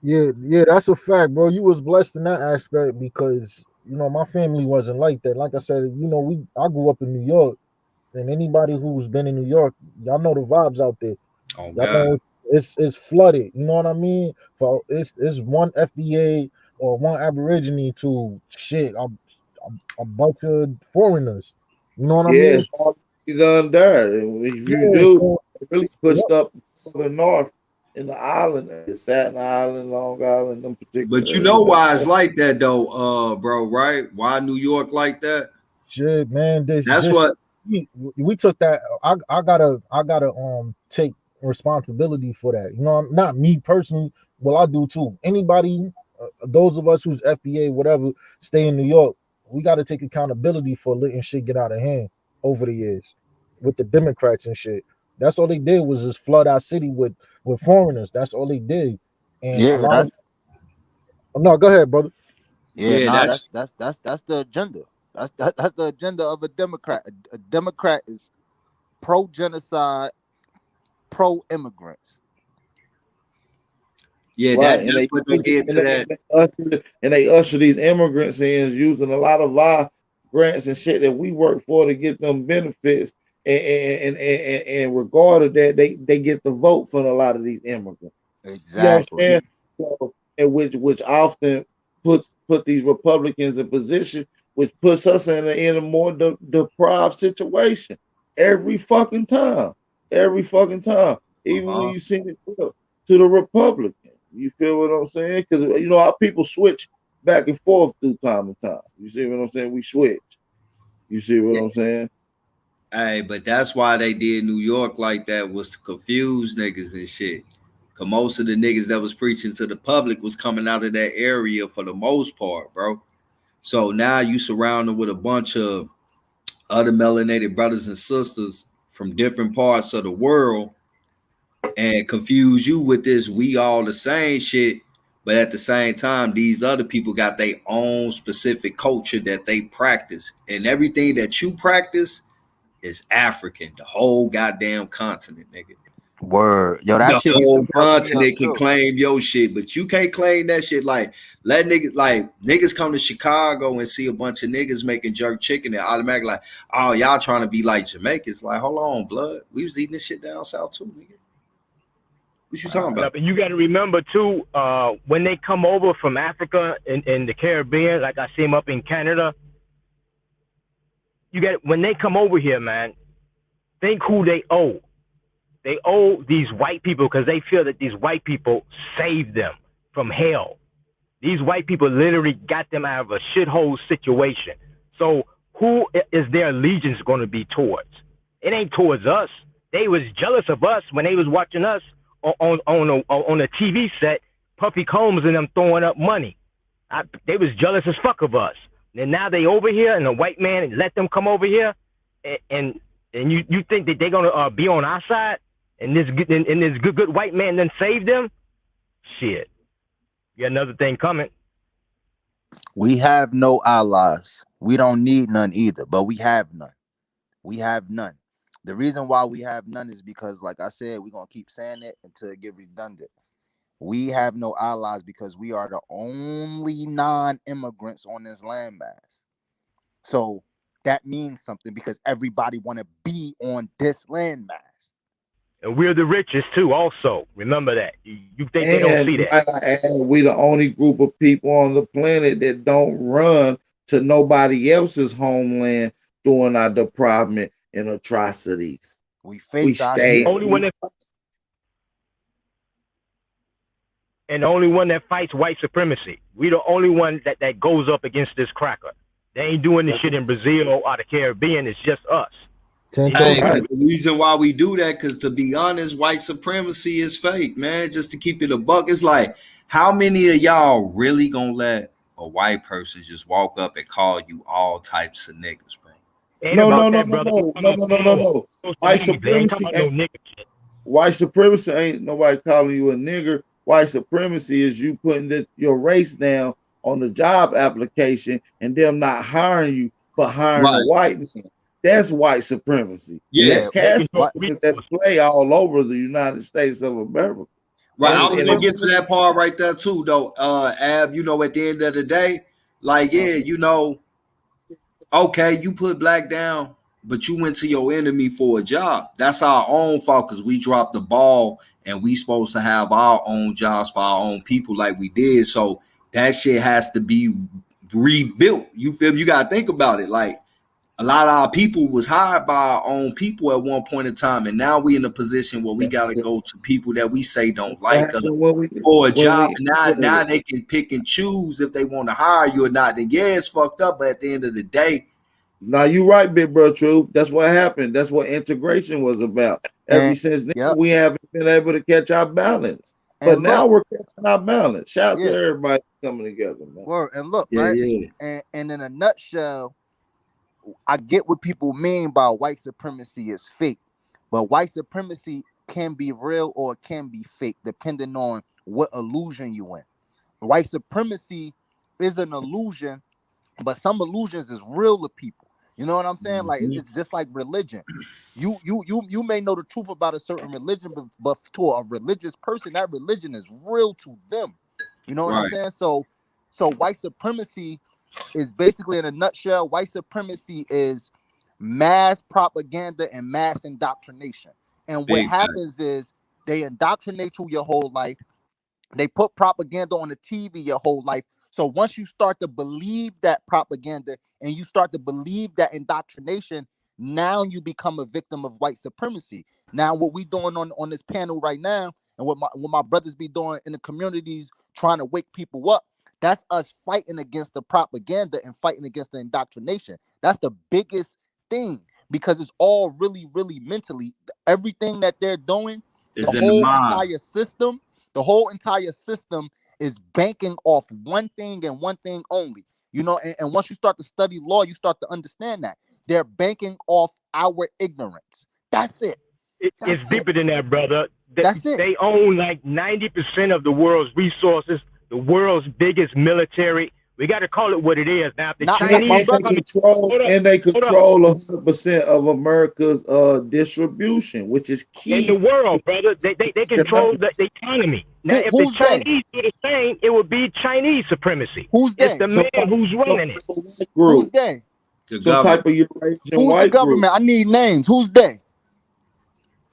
Yeah, that's a fact, bro. You was blessed in that aspect because, you know, my family wasn't like that. Like I said, you know, I grew up in New York, and anybody who's been in New York, y'all know the vibes out there. Oh, y'all know it's flooded. You know what I mean? For it's one FBA or one Aborigine to shit a bunch of foreigners. You know what I mean? It's all done there. If you do, really pushed up the north in the island, Staten Island, Long Island, them particular. But you know why it's like that though, bro, right? Why New York like that? Shit, man. That's what we took that. I gotta take responsibility for that. You know, not me personally. Well, I do too. Anybody, those of us who's FBA, whatever, stay in New York, we got to take accountability for letting shit get out of hand over the years with the Democrats and shit. That's all they did was just flood our city with foreigners. That's all they did. And no, go ahead, brother. That's the agenda. That's the agenda of a Democrat. A Democrat is pro-genocide, pro-immigrants. Yeah, right? that's what they did to that. And they usher these immigrants in using a lot of our grants and shit that we work for to get them benefits. And regarded that, they get the vote for a lot of these immigrants. You know what I'm Exactly. saying? So, and which often put these Republicans in position, which puts us in a more deprived situation every fucking time. Every fucking time. Even when Uh-huh. you send it to the Republican. You feel what I'm saying? Because you know our people switch back and forth through time and time. You see what I'm saying? We switch. You see what I'm saying? Hey, but that's why they did New York like that, was to confuse niggas and shit. Cause most of the niggas that was preaching to the public was coming out of that area for the most part, bro. So now you surrounded with a bunch of other melanated brothers and sisters from different parts of the world and confuse you with this we all the same shit. But at the same time, these other people got their own specific culture that they practice. And everything that you practice is African, the whole goddamn continent, nigga. Word. Yo, that The shit used to whole fuck me up continent can too. claim your shit, but you can't claim that shit. Like, let niggas, like, niggas come to Chicago and see a bunch of niggas making jerk chicken and automatically like, oh, y'all trying to be like Jamaicans. Like, hold on, blood. We was eating this shit down south too, nigga. What you talking Yeah, about? but you got to remember too, when they come over from Africa and the Caribbean, like I see them up in Canada, when they come over here, man, think who they owe. They owe these white people because they feel that these white people saved them from hell. These white people literally got them out of a shithole situation. So who is their allegiance going to be towards? It ain't towards us. They was jealous of us when they was watching us on a TV set, Puffy Combs and them throwing up money. They was jealous as fuck of us. And now they over here, and the white man let them come over here, and you think that they're gonna be on our side, and this good white man then save them? Shit, you got another thing coming. We have no allies. We don't need none either, but we have none. We have none. The reason why we have none is because, like I said, we're gonna keep saying it until it get redundant. We have no allies because we are the only non-immigrants on this landmass. So that means something because everybody want to be on this landmass. And we're the richest too. Also, remember that. You think they don't see that? And we the only group of people on the planet that don't run to nobody else's homeland during our deprivement and atrocities. We face our stay. shit. And the only one that fights white supremacy. We the only one that goes up against this cracker. They ain't doing this shit in Brazil or the Caribbean. It's just us. Hey, the reason why we do that, because to be honest, white supremacy is fake, man. Just to keep it a buck, it's like, how many of y'all really gonna let a white person just walk up and call you all types of niggas, bro? No. White supremacy white supremacy ain't nobody calling you a nigger. White supremacy is you putting your race down on the job application and them not hiring you, but hiring a white man. That's white supremacy. Yeah, that's play all over the United States of America. Right, I was gonna get to that part right there too, though. Ab, you know, at the end of the day, like, yeah, you know, okay, you put black down, but you went to your enemy for a job. That's our own fault because we dropped the ball and we supposed to have our own jobs for our own people like we did. So that shit has to be rebuilt. You feel me? You gotta think about it. Like, a lot of our people was hired by our own people at one point in time, and now we in a position where we gotta go to people that we say don't like us for a job. And now they can pick and choose if they want to hire you or not. Then yeah, it's fucked up, but at the end of the day, now you right, big bro. True. That's what happened. That's what integration was about. Ever since then, we haven't been able to catch our balance. But now we're catching our balance. Shout out to everybody coming together, man. Word. And look, right? And in a nutshell, I get what people mean by white supremacy is fake, but white supremacy can be real or it can be fake, depending on what illusion you in. White supremacy is an illusion, but some illusions is real to people. You You know what I'm saying? Like it's just like religion. You may know the truth about a certain religion, but to a religious person, that religion is real to them. You know what I'm saying? So white supremacy is basically, in a nutshell, white supremacy is mass propaganda and mass indoctrination. And what happens is they indoctrinate you your whole life. They put propaganda on the TV your whole life. So once you start to believe that propaganda and you start to believe that indoctrination, now you become a victim of white supremacy. Now, what we doing on this panel right now, and what my brothers be doing in the communities, trying to wake people up, that's us fighting against the propaganda and fighting against the indoctrination. That's the biggest thing, because it's all really, really mentally. Everything that they're doing, the whole entire system is banking off one thing and one thing only. You know, and once you start to study law, you start to understand that they're banking off our ignorance. That's it. It's deeper than that, brother. That's it. They own like 90% of the world's resources, the world's biggest military. We got to call it what it is now. The Chinese they control 100% of America's distribution, which is key in the world, brother. They control the economy. Now, if the Chinese do the same, it would be Chinese supremacy. Who's they? It's the man who's running it. Who's they? Some type of Eurasian Who's white the government? group. I need names. Who's they?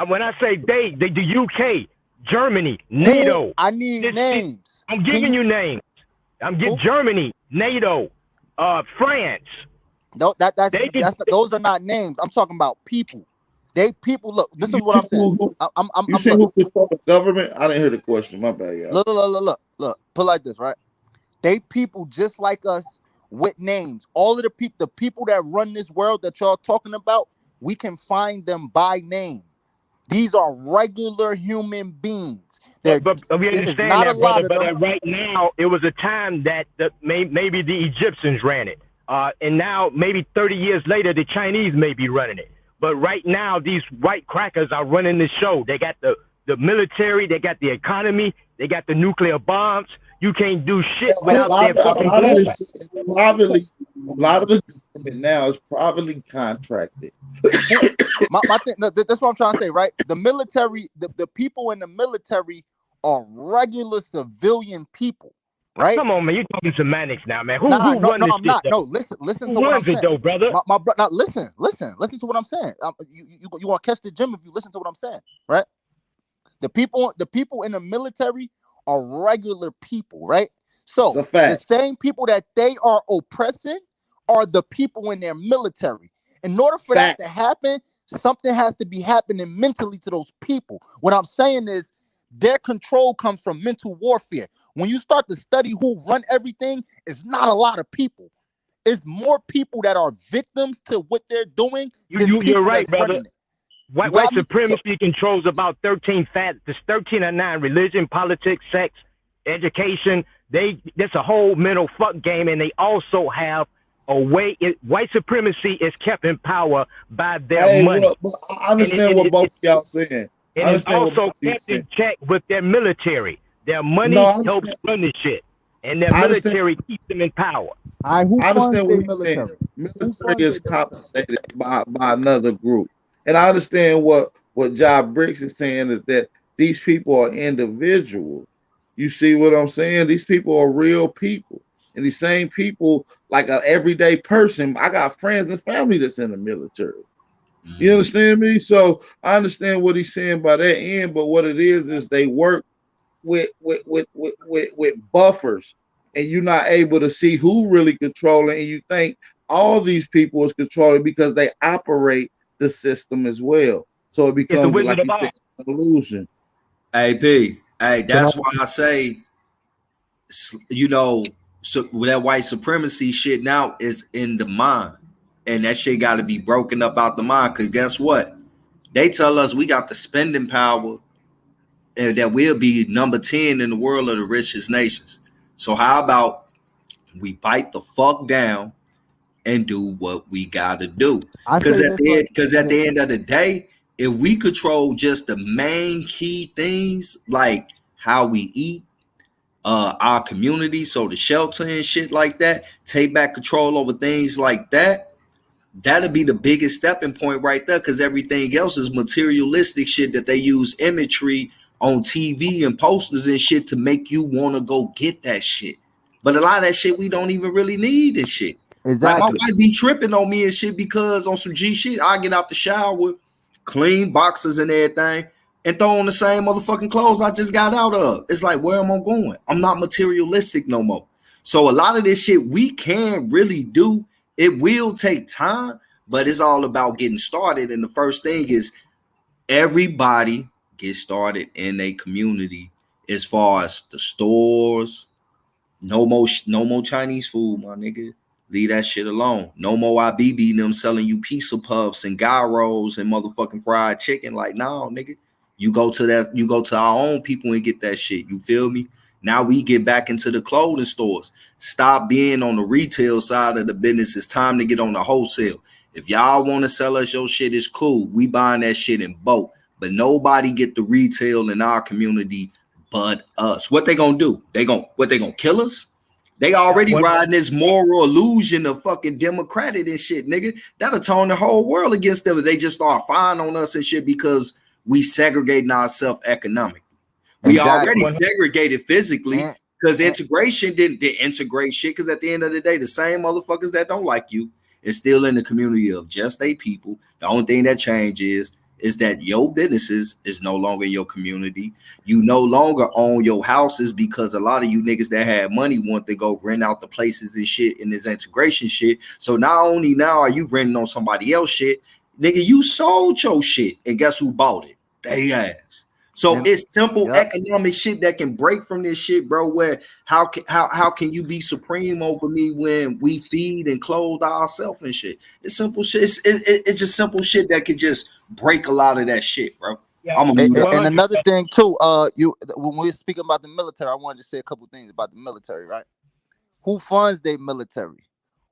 When I say they, the UK, Germany, NATO. I need names. I'm giving you names. I'm getting Germany, NATO, France. No, those are not names. I'm talking about people. Look, this is what I'm saying. You see who control the government? I didn't hear the question. My bad, y'all. Look. Put it like this, right? They people just like us with names. All of the people that run this world that y'all talking about, we can find them by name. These are regular human beings. But we understand that, brother. But right now, it was a time that maybe the Egyptians ran it. And now, maybe 30 years later, the Chinese may be running it. But right now, these white crackers are running the show. They got the military. They got the economy. They got the nuclear bombs. You can't do shit without their fucking a lot of the government now is privately contracted. my thing, that's what I'm trying to say, right? The military, the people in the military are regular civilian people, right? Come on, man, you're talking semantics now, man. Who I'm run this not. shit, No, listen to what I'm saying, though, brother. Now listen to what I'm saying. You gonna catch the gym if you listen to what I'm saying, right? The people in the military are regular people, right? So the same people that they are oppressing are the people in their military. In order for that to happen, something has to be happening mentally to those people. What I'm saying is their control comes from mental warfare. When you start to study who run everything, it's not a lot of people. It's more people that are victims to what they're doing. You're right, brother. White supremacy controls about 13 or 9: religion, politics, sex, education. That's a whole mental fuck game, and they also have a way. White supremacy is kept in power by their money. Well, I understand what both of y'all saying. And it's also kept in check with their military. Their money helps run this shit, and their military keeps them in power. I understand what you're saying. Military is compensated by another group. And I understand what Job Briggs is saying, is that these people are individuals. You see what I'm saying? These people are real people. And these same people, like an everyday person, I got friends and family that's in the military. You understand me? So I understand what he's saying by that end, but what it is they work with buffers, and you're not able to see who really controlling, and you think all these people is controlling because they operate the system as well. So it becomes like you said, an illusion. Hey, that's why I say, so that white supremacy shit now is in the mind, and that shit got to be broken up out the mind. Because guess what? They tell us we got the spending power, and that we'll be number 10 in the world of the richest nations. So how about we bite the fuck down and do what we got to do? Because at the end of the day, if we control just the main key things, like how we eat, our community, so the shelter and shit like that, take back control over things like that, that'll be the biggest stepping point right there, because everything else is materialistic shit that they use imagery on TV and posters and shit to make you want to go get that shit. But a lot of that shit we don't even really need and shit. Like my wife be tripping on me and shit because on some G shit, I get out the shower, clean boxes and everything, and throw on the same motherfucking clothes I just got out of. It's like, where am I going? I'm not materialistic no more. So a lot of this shit we can really do. It will take time, but it's all about getting started. And the first thing is everybody get started in a community as far as the stores. No more Chinese food, my nigga. Leave that shit alone. No more IBB them selling you pizza puffs and gyros and motherfucking fried chicken. Like, no, nigga. You go to our own people and get that shit. You feel me? Now we get back into the clothing stores. Stop being on the retail side of the business. It's time to get on the wholesale. If y'all want to sell us your shit, it's cool. We buying that shit in bulk. But nobody get the retail in our community but us. What they gonna do? They gonna kill us? They already riding this moral illusion of fucking democratic and shit, nigga. That'll turn the whole world against them if they just start firing on us and shit because we segregating ourselves economically. We already segregated physically because integration didn't integrate shit. Because at the end of the day, the same motherfuckers that don't like you is still in the community of just a people. The only thing that changes is that your businesses is no longer your community. You no longer own your houses because a lot of you niggas that had money want to go rent out the places and shit in this integration shit. So not only now are you renting on somebody else shit, nigga, you sold your shit and guess who bought it? They ass. So it's simple economic shit that can break from this shit, bro. Where how can you be supreme over me when we feed and clothe ourselves and shit? It's simple shit. It's just simple shit that could just break a lot of that shit, bro. Yeah, and another thing too, when we're speaking about the military, I wanted to say a couple things about the military, right? Who funds their military?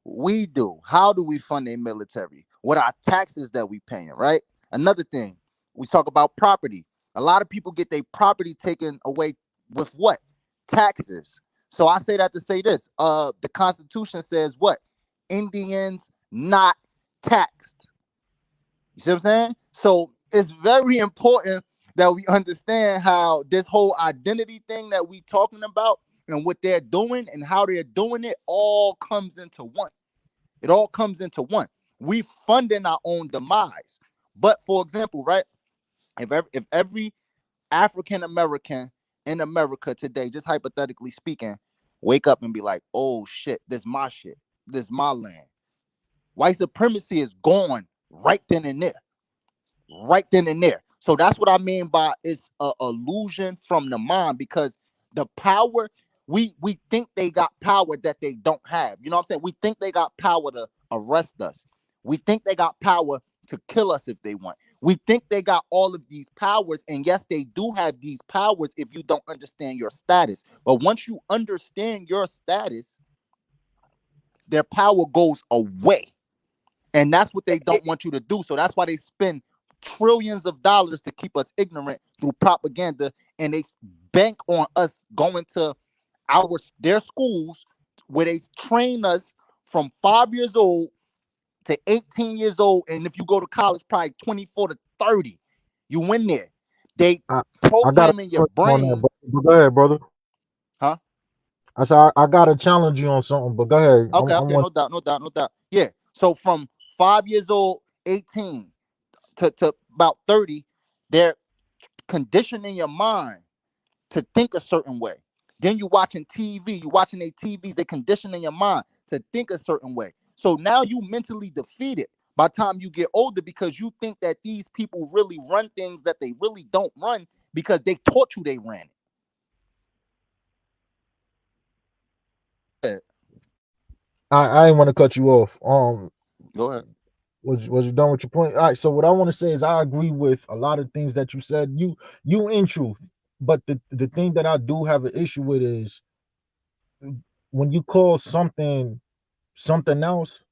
We do. How do we fund their military? What are taxes that we paying, right? Another thing, we talk about property. A lot of people get their property taken away with what? Taxes. So I say that to say this. The Constitution says what? Indians not taxed. You see what I'm saying? So it's very important that we understand how this whole identity thing that we talking about and what they're doing and how they're doing it all comes into one. It all comes into one. We funding our own demise. But for example, right? If every African American in America today, just hypothetically speaking, wake up and be like, oh shit, this my shit. This my land. White supremacy is gone right then and there. Right then and there. So that's what I mean by it's an illusion from the mind, because the power, we think they got power that they don't have. You know what I'm saying? We think they got power to arrest us. We think they got power to kill us if they want. We think they got all of these powers, and yes, they do have these powers if you don't understand your status. But once you understand your status, their power goes away. And that's what they don't want you to do. So that's why they spend trillions of dollars to keep us ignorant through propaganda, and they bank on us going to their schools where they train us from 5 years old to 18 years old, and if you go to college, probably 24 to 30. You win there. They program in your brain. But go ahead, brother. Huh? I said I gotta challenge you on something, but go ahead. Okay, no doubt. Yeah. So from 5 years old, 18 to about 30, they're conditioning your mind to think a certain way. Then you watching TV, you watching their TVs, they conditioning your mind to think a certain way. So now you mentally defeated by the time you get older, because you think that these people really run things that they really don't run because they taught you they ran it. I didn't want to cut you off. Go ahead. Was you done with your point? All right. So what I want to say is I agree with a lot of things that you said. You in truth, but the thing that I do have an issue with is when you call something else,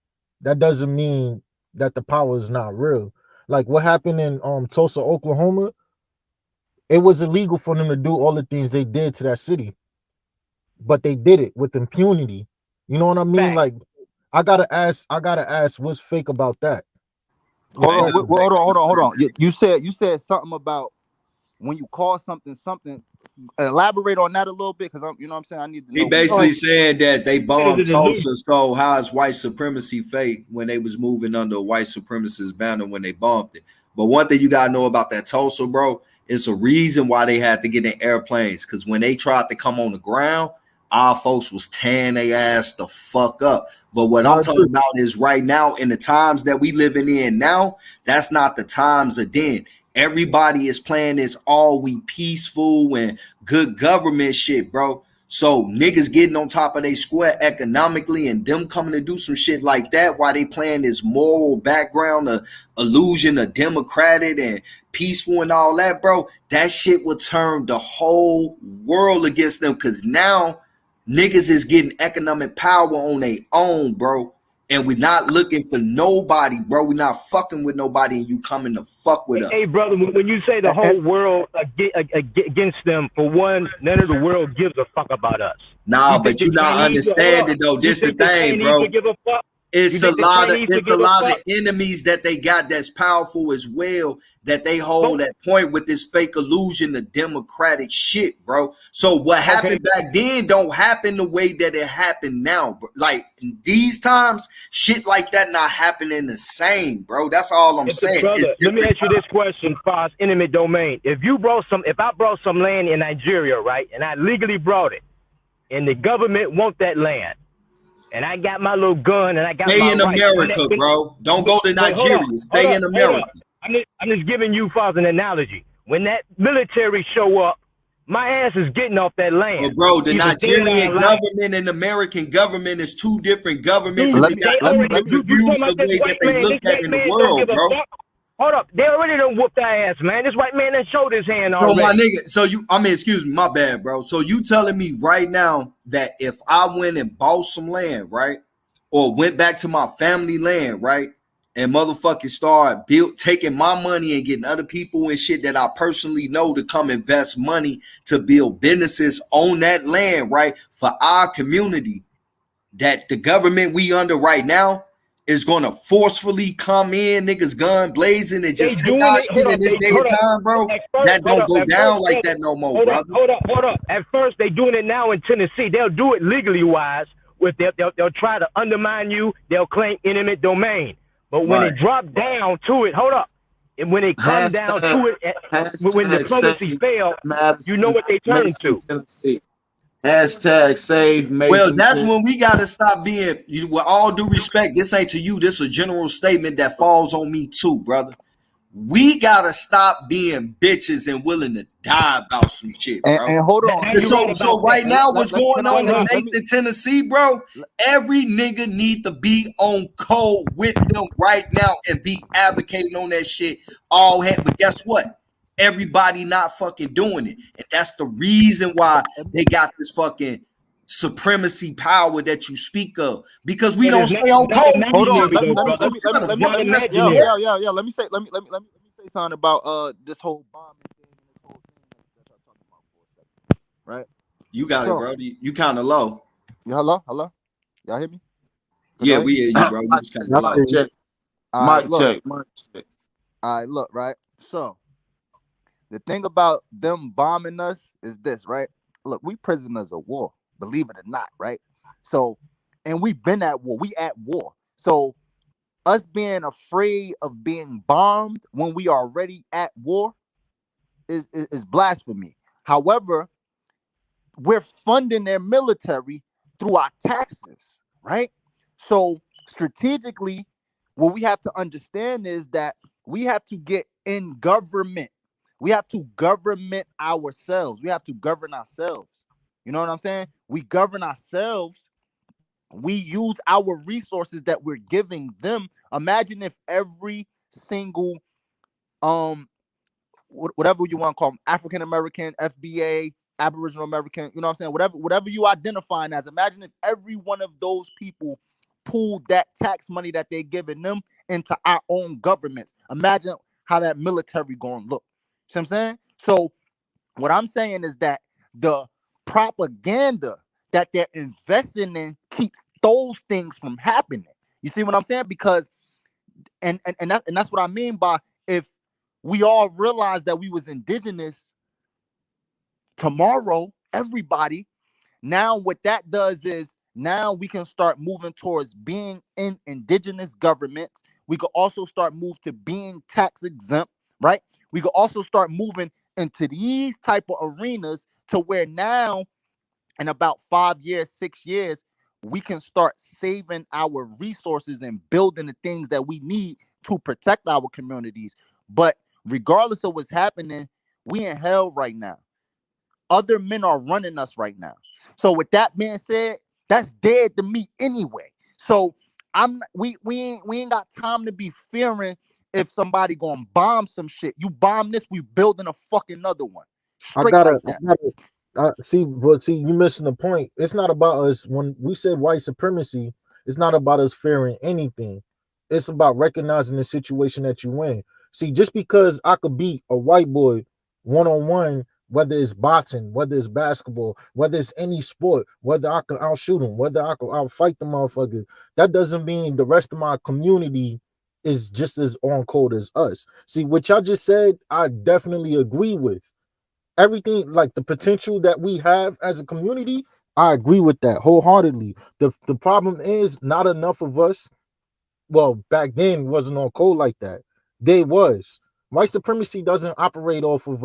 that doesn't mean that the power is not real. Like what happened in Tulsa, Oklahoma, it was illegal for them to do all the things they did to that city, but they did it with impunity. You know what I mean? Like I gotta ask, what's fake about that? Hold on. You said something about when you call something. Elaborate on that a little bit, because I'm, you know what I'm saying, I need to know. He basically said that they bombed Tulsa, so how is white supremacy fake when they was moving under a white supremacist banner when they bombed it? But one thing you gotta know about that Tulsa, bro, is a reason why they had to get in airplanes, because when they tried to come on the ground, our folks was tearing their ass the fuck up. But what I'm talking about is right now, in the times that we living in now, that's not the times of then. Everybody is playing this all we peaceful and good government shit, bro. So niggas getting on top of their square economically and them coming to do some shit like that while they playing this moral background, illusion of democratic and peaceful and all that, bro. That shit will turn the whole world against them, because now niggas is getting economic power on their own, bro. And we're not looking for nobody, bro. We're not fucking with nobody, and you coming to fuck with us. Hey, brother, when you say the whole world against them, for one, none of the world gives a fuck about us. Nah, but you not understanding though. This the thing, bro. It's a lot of enemies that they got that's powerful as well, that they hold at point with this fake illusion of democratic shit, bro. So what happened back then don't happen the way that it happened now, bro. Like these times, shit like that not happening the same, bro. That's all I'm saying. Brother, let me ask you this question, Foz, intimate domain. If I brought some land in Nigeria, right, and I legally brought it, and the government want that land, and I got my little gun, and I got Stay in America, bro. Don't go to Nigeria. Stay in America. I'm just giving you, Foz, an analogy. When that military show up, my ass is getting off that land. But bro, the Nigerian government and American government is two different governments. Dude, and they got two views the way that they look at in the world, bro. Hold up, they already done whooped our ass, man. This white man done showed his hand already. So my nigga, excuse me, my bad, bro. So you telling me right now that if I went and bought some land, right, or went back to my family land, right, and motherfucking start taking my money and getting other people and shit that I personally know to come invest money to build businesses on that land, right, for our community, that the government we under right now is gonna forcefully come in, niggas gun blazing, and just take our shit in this day and time, bro. That don't go down like that no more, bro. Hold up. At first, they doing it now in Tennessee. They'll do it legally wise. They'll try to undermine you. They'll claim intimate domain. But when it drop down to it, hold up. And when it come down to it, when diplomacy fail, you know what they turn to. Tennessee. Hashtag save Mason. Well, that's when we gotta stop being. With all due respect, this ain't to you. This is a general statement that falls on me too, brother. We gotta stop being bitches and willing to die about some shit, bro. And hold on. So right now, what's going on in Mason, Tennessee, bro? Every nigga need to be on code with them right now and be advocating on that shit all hand. But guess what? Everybody not fucking doing it. And that's the reason why they got this fucking supremacy power that you speak of. Because we don't stay on code. Hold on. Let me say something about this whole bombing thing and this whole thing that y'all talking about for a second. Right? You got it, bro. You kind of low. Hello? Y'all hear me? Yeah, we hear you, bro. Mic check. All right, look, right? So the thing about them bombing us is this, right? Look, we prisoners of war, believe it or not, right? So, and we've been at war. We at war. So us being afraid of being bombed when we are already at war is blasphemy. However, we're funding their military through our taxes, right? So strategically, what we have to understand is that we have to get in government. We have to government ourselves. We have to govern ourselves. You know what I'm saying? We govern ourselves. We use our resources that we're giving them. Imagine if every single, whatever you want to call them, African American, FBA, Aboriginal American, you know what I'm saying? Whatever you identify as, imagine if every one of those people pooled that tax money that they're giving them into our own governments. Imagine how that military going to look. See what I'm saying? So what I'm saying is that the propaganda that they're investing in keeps those things from happening. You see what I'm saying? Because and that's what I mean by, if we all realize that we was indigenous tomorrow, everybody, now what that does is now we can start moving towards being in indigenous governments. We could also start move to being tax exempt, right? We could also start moving into these type of arenas to where now in about 5 years, 6 years, we can start saving our resources and building the things that we need to protect our communities. But regardless of what's happening, we in hell right now. Other men are running us right now. So with that being said, that's dead to me anyway. So we ain't got time to be fearing if somebody gonna bomb some shit. You bomb this, we building a fucking other one. Straight like that. See, you missing the point. It's not about us. When we said white supremacy, it's not about us fearing anything. It's about recognizing the situation that you in. See, just because I could beat a white boy one-on-one, whether it's boxing, whether it's basketball, whether it's any sport, whether I could outshoot him, whether I could outfight the motherfucker, that doesn't mean the rest of my community is just as on code as us. See, what y'all just said, I definitely agree with. Everything, like the potential that we have as a community, I agree with that wholeheartedly. The problem is not enough of us. Well, back then wasn't on code like that. They was. White supremacy doesn't operate off of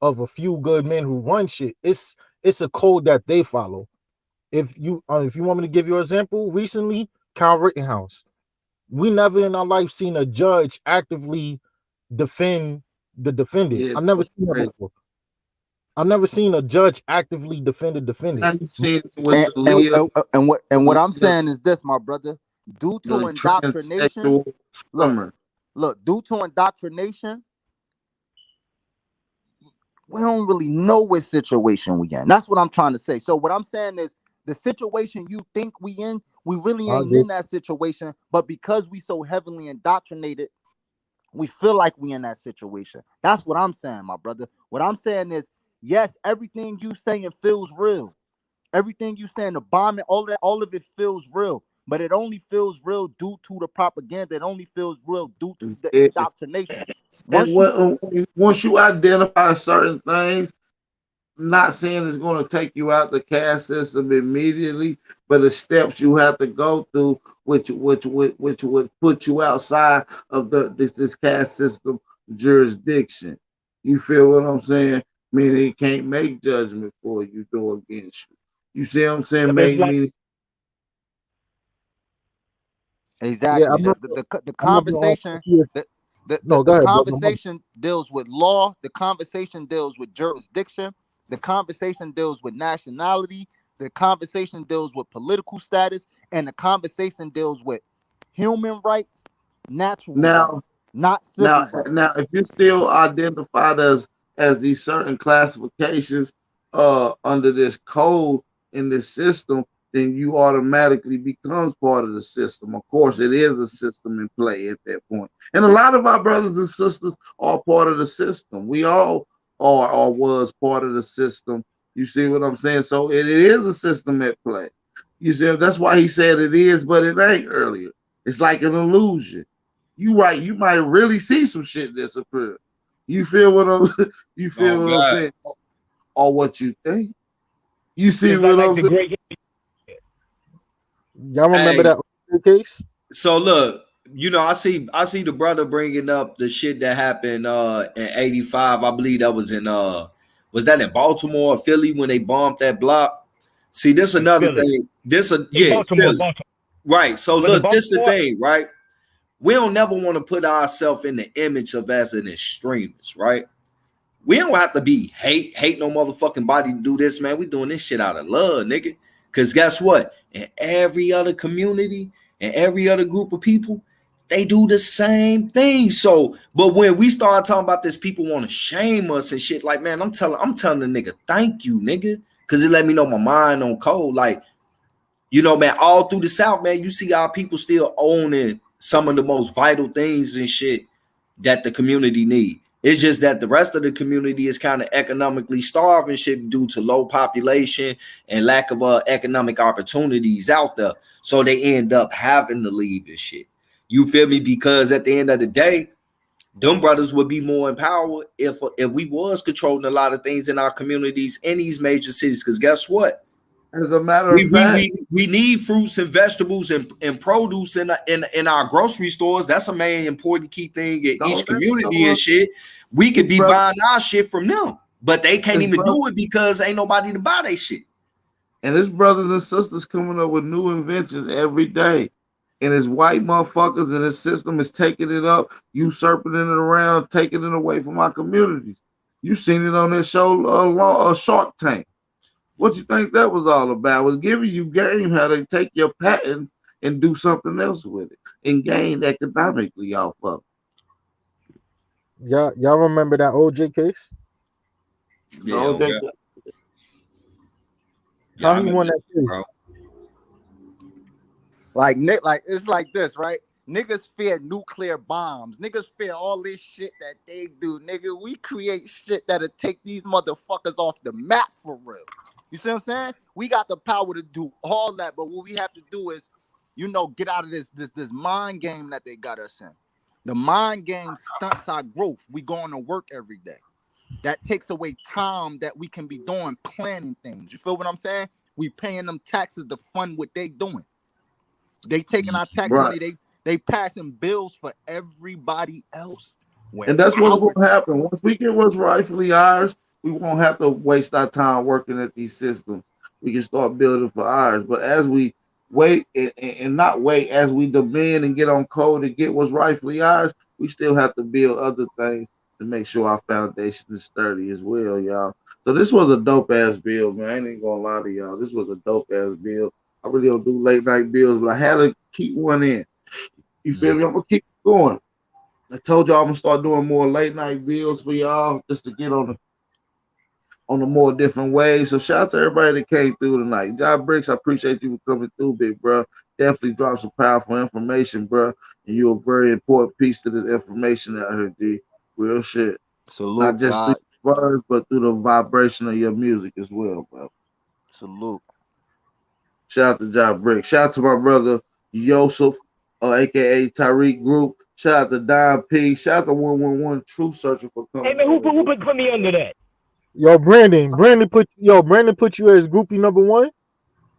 a few good men who run shit. It's a code that they follow. If you want me to give you an example, recently, Kyle Rittenhouse. We never in our life seen a judge actively defend the defendant. Yeah, I've never seen that before. I've never seen a judge actively defend a defendant. I've seen it with the leader And what I'm saying is this, my brother. Due to the indoctrination, transsexual summer. look, due to indoctrination, we don't really know what situation we in. That's what I'm trying to say. So what I'm saying is the situation you think we in, we really ain't in that situation. But because we so heavily indoctrinated, we feel like we in that situation. That's what I'm saying, my brother. What I'm saying is, yes, everything you saying feels real. Everything you saying, the bombing, all of it feels real. But it only feels real due to the propaganda. It only feels real due to the indoctrination. Once you identify certain things, not saying it's going to take you out the caste system immediately, but the steps you have to go through, which would put you outside of this caste system jurisdiction. You feel what I'm saying? Meaning he can't make judgment for you, do against you. You see what I'm saying? Meaning. Exactly. Yeah, the conversation. The conversation deals with law. The conversation deals with jurisdiction. The conversation deals with nationality. The conversation deals with political status, and the conversation deals with human rights, natural rights, not civil rights. Now, if you're still identified as these certain classifications under this code in this system, then you automatically becomes part of the system. Of course, it is a system in play at that point. And a lot of our brothers and sisters are part of the system. We all are or was part of the system. You see what I'm saying? So it is a system at play. You see, that's why he said it is, but it ain't earlier. It's like an illusion. You right, you might really see some shit disappear. You feel what I'm saying? Or what you think. You see what I'm saying? Y'all remember that case? So look, I see the brother bringing up the shit that happened in 85. I believe that was was that in Baltimore or Philly when they bombed that block? See, this another thing. Baltimore. Right. So look, this the thing, right? We don't never want to put ourselves in the image of as an extremist, right? We don't have to be hate no motherfucking body to do this, man. We doing this shit out of love, nigga. Because guess what? In every other community and every other group of people, they do the same thing. So, but when we start talking about this, people want to shame us and shit. Like, man, I'm telling the nigga, thank you, nigga. Because it let me know my mind on cold. Like, man, all through the South, man, you see our people still owning some of the most vital things and shit that the community need. It's just that the rest of the community is kind of economically starving shit due to low population and lack of economic opportunities out there. So they end up having to leave and shit. You feel me? Because at the end of the day, them brothers would be more empowered if we was controlling a lot of things in our communities in these major cities. Because guess what? As a matter of fact, we need fruits and vegetables and produce in our grocery stores. That's a main important key thing in each community and shit. We could be buying our shit from them, but they can't even do it because ain't nobody to buy their shit. And his brothers and sisters coming up with new inventions every day. And his white motherfuckers and his system is taking it up, usurping it around, taking it away from our communities. You seen it on their show, Shark Tank. What you think that was all about? Was giving you game how they take your patents and do something else with it and gain economically off of it. Y'all remember that OJ case? Yeah. OJ. How he won that case? Bro. Like it's like this, right? Niggas fear nuclear bombs. Niggas fear all this shit that they do. Nigga, we create shit that'll take these motherfuckers off the map for real. You see what I'm saying? We got the power to do all that, but what we have to do is, get out of this mind game that they got us in. The mind game stunts our growth. We going to work every day. That takes away time that we can be doing planning things. You feel what I'm saying? We paying them taxes to fund what they doing. They taking our tax money. They passing bills for everybody else. And that's what's going to happen. Once we get what's rightfully ours, we won't have to waste our time working at these systems. We can start building for ours. But as we wait and not wait, as we demand and get on code and get what's rightfully ours, we still have to build other things to make sure our foundation is sturdy as well, y'all. So this was a dope ass bill, man. I ain't even gonna lie to y'all. This was a dope ass bill. I really don't do late night bills, but I had to keep one in. You feel me? I'm gonna keep going. I told y'all I'm gonna start doing more late night bills for y'all just to get on the more different ways. So shout out to everybody that came through tonight. Job Bricks, I appreciate you for coming through, big bro. Definitely dropped some powerful information, bro. And you're a very important piece to this information out here, G. Real shit. Salute, not just through the words, but through the vibration of your music as well, bro. Salute. Shout out to Job Bricks. Shout out to my brother Yosef, aka Tariq Group. Shout out to Don P. Shout out to 111 Truth Searcher for coming. Hey man, who put me under that? Yo, Brandon put you as groupie number 1,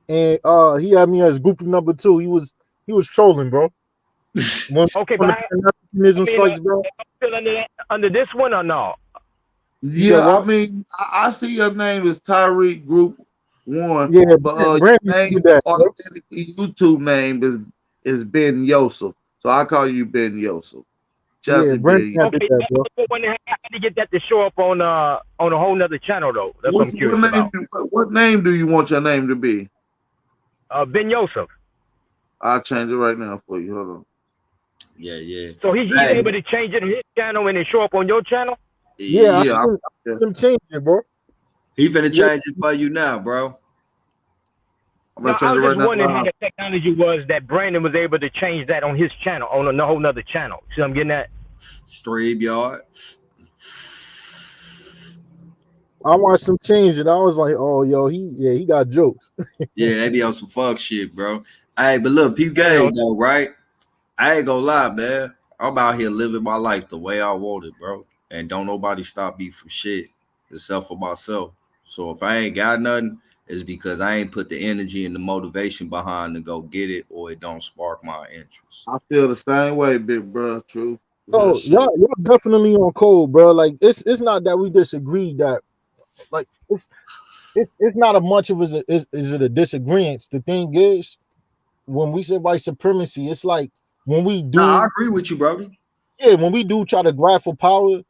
and he had me as groupie number 2. He was trolling, bro. Okay, but strikes, bro. Still under this one or no? Yeah, I mean, I see your name is Tariq Group 1. Yeah, but your name, YouTube name is Ben Yosef, so I call you Ben Yosef. Yeah, Brandon okay, I had to get that to show up on a whole nother channel though. That's what I'm curious about. What name do you want your name to be? Ben Yosef. I'll change it right now for you. Hold on. Yeah. So he's able to change it on his channel and then show up on your channel? Yeah, I'm change it, bro. He finna change it for you now, bro. No, I was just wondering how the technology was that Brandon was able to change that on his channel, on a whole nother channel. See, I'm getting at StreamYard. I watched him change it. I was like, oh, yo, he got jokes. Yeah, they be on some fuck shit, bro. Hey, but look, peep game though, right? I ain't gonna lie, man. I'm out here living my life the way I want it, bro. And don't nobody stop me from shit except for myself. So if I ain't got nothing, it's because I ain't put the energy and the motivation behind to go get it, or it don't spark my interest. I feel the same way, big bro. True. Oh, y'all definitely on code, bro. Like it's not that we disagree. That like it's not a much of is it a disagreement. The thing is, when we say white supremacy, it's like when we do. I agree with you, brody. Yeah, when we do try to grab for power,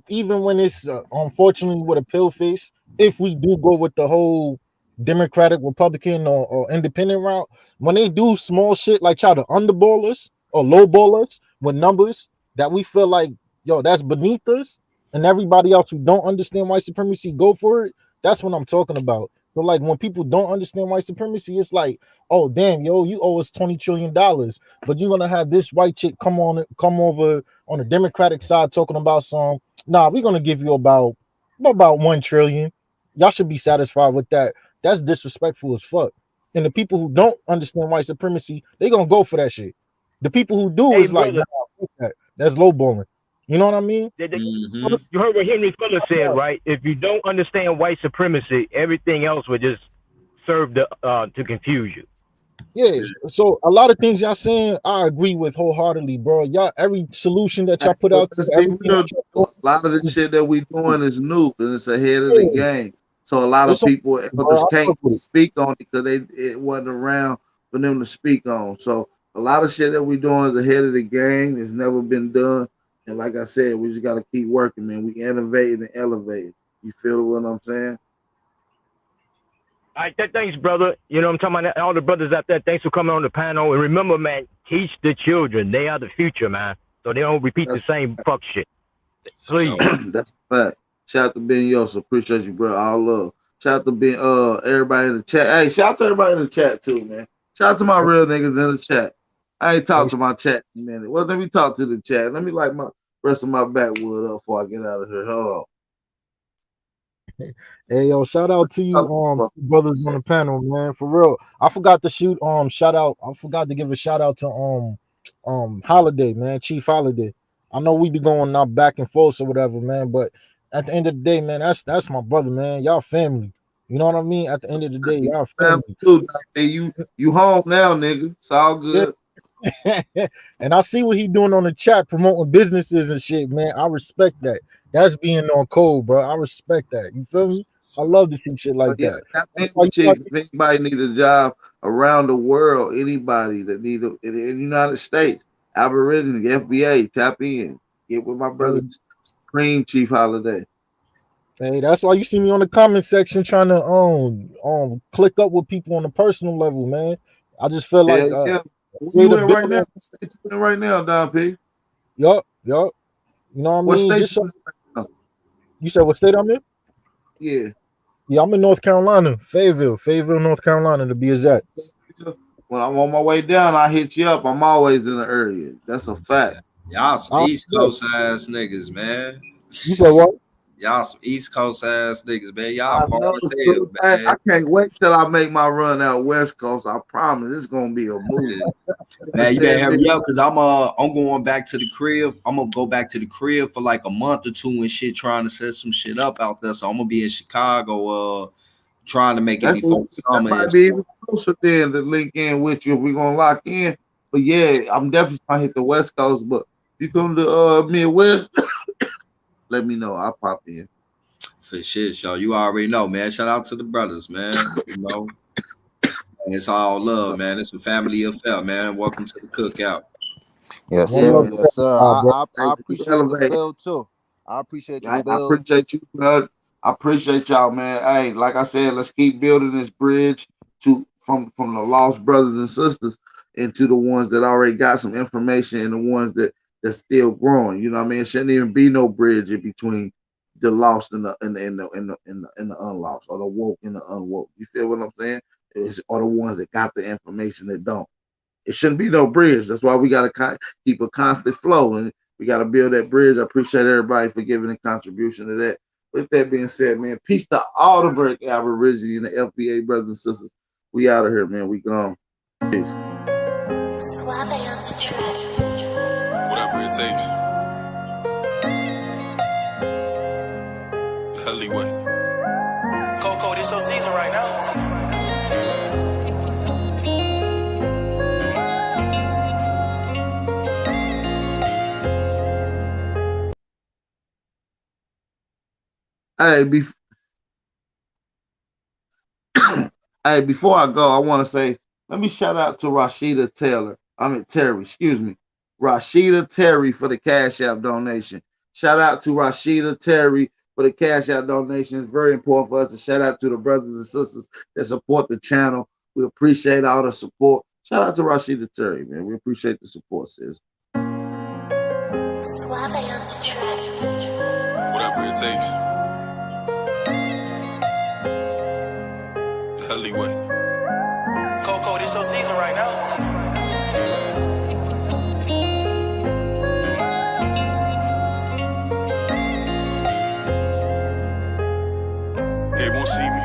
even when it's unfortunately with a pill face, if we do go with the whole Democratic, Republican, or independent route, when they do small shit like try to underball us or lowball us with numbers that we feel like, yo, that's beneath us, and everybody else who don't understand white supremacy go for it, that's what I'm talking about. So like when people don't understand white supremacy, it's like, oh damn, yo, you owe us $20 trillion, but you're gonna have this white chick come over on the Democratic side talking about we're gonna give you about 1 trillion. Y'all should be satisfied with that. That's disrespectful as fuck. And the people who don't understand white supremacy, they gonna go for that shit. The people who do Hey, is like, brother, that's lowballing. You know what I mean? Mm-hmm. you heard what Henry Fuller said, right? If you don't understand white supremacy, everything else would just serve to confuse you. Yeah. So a lot of things y'all saying, I agree with wholeheartedly, bro. Y'all, every solution that y'all put out, Let's be everything real, that y'all a lot of the shit that we doing is new and it's ahead of the doing, game. So a lot of it's on, people, elders bro. I can't fuck with it. speak on it because it wasn't around for them to speak on. So a lot of shit that we doing is ahead of the game. It's never been done. And like I said, we just got to keep working, man. We innovating and elevating. You feel what I'm saying? All right, thanks, brother. You know what I'm talking about? All the brothers out there, thanks for coming on the panel. And remember, man, teach the children. They are the future, man. So they don't repeat the same fuck shit. Please. That's a fact. Shout out to Ben Yosa. Appreciate you, bro. All love. Shout out to Ben, everybody in the chat. Hey, shout out to everybody in the chat too, man. Shout out to my real niggas in the chat. I ain't talked to my chat in a minute. Well, let me talk to the chat. Let me light my rest of my backwood up before I get out of here. Hold on. Hey yo, shout out to you, brothers on the panel, man. For real. I forgot to shoot shout out. I forgot to give a shout out to Holiday, man, Chief Holiday. I know we be going now back and forth or whatever, man, but at the end of the day, man, that's my brother, man. Y'all family. You know what I mean? At the end of the day, y'all family. Too, you home now, nigga. It's all good. And I see what he doing on the chat promoting businesses and shit, man. I respect that. That's being on code, bro. I respect that. You feel me? I love to see shit like that. If anybody need a job around the world, anybody that need in the United States, Aborigine, FBA, tap in. Get with my brother, Supreme Chief Holiday. Hey, that's why you see me on the comment section trying to click up with people on a personal level, man. I just feel like you in right now? Right now, Don P. Yup. You know what I mean? State you said what state I'm in? Yeah, I'm in North Carolina, Fayetteville, North Carolina, to be exact. When I'm on my way down, I hit you up. I'm always in the area. That's a fact. Y'all some East Coast ass niggas, man. You said what? Y'all some East Coast ass niggas, man. Y'all far as hell, man. I can't wait till I make my run out West Coast. I promise it's gonna be a movie. Man, you better hurry up because I'm going back to the crib. I'm gonna go back to the crib for like a month or two and shit, trying to set some shit up out there. So I'm gonna be in Chicago, trying to make it before summer. That might be even closer then to link in with you if we're gonna lock in. But yeah, I'm definitely trying to hit the West Coast. But if you come to Midwest, let me know. I'll pop in. For shit, show. You already know, man. Shout out to the brothers, man. You know. And it's all love, man. It's a family affair, man. Welcome to the cookout. Yes, sir. Yes, sir. I appreciate the bill too. I appreciate the bill. I appreciate you, bro. I appreciate y'all, man. Hey, like I said, let's keep building this bridge from the lost brothers and sisters into the ones that already got some information and the ones that's still growing. You know what I mean? It shouldn't even be no bridge in between the lost and the unlost, or the woke and the unwoke. You feel what I'm saying? Or the ones that got the information that don't. It shouldn't be no bridge. That's why we got to keep a constant flow, and we got to build that bridge. I appreciate everybody for giving a contribution to that. With that being said, man, peace to all the Berk Aborigine and the FBA brothers and sisters. We out of here, man. We gone. Peace. Suave on the track. Whatever it takes. The Hellyway. Coco, this your season right now. Hey, before I go, I want to say, let me shout out to Rashida Terry, excuse me. Rashida Terry for the Cash App donation. Shout out to Rashida Terry for the Cash App donation. It's very important for us to shout out to the brothers and sisters that support the channel. We appreciate all the support. Shout out to Rashida Terry, man. We appreciate the support, sis. Suave on the track. Whatever it takes. Alleyway. Coco, this your season right now. They won't see me.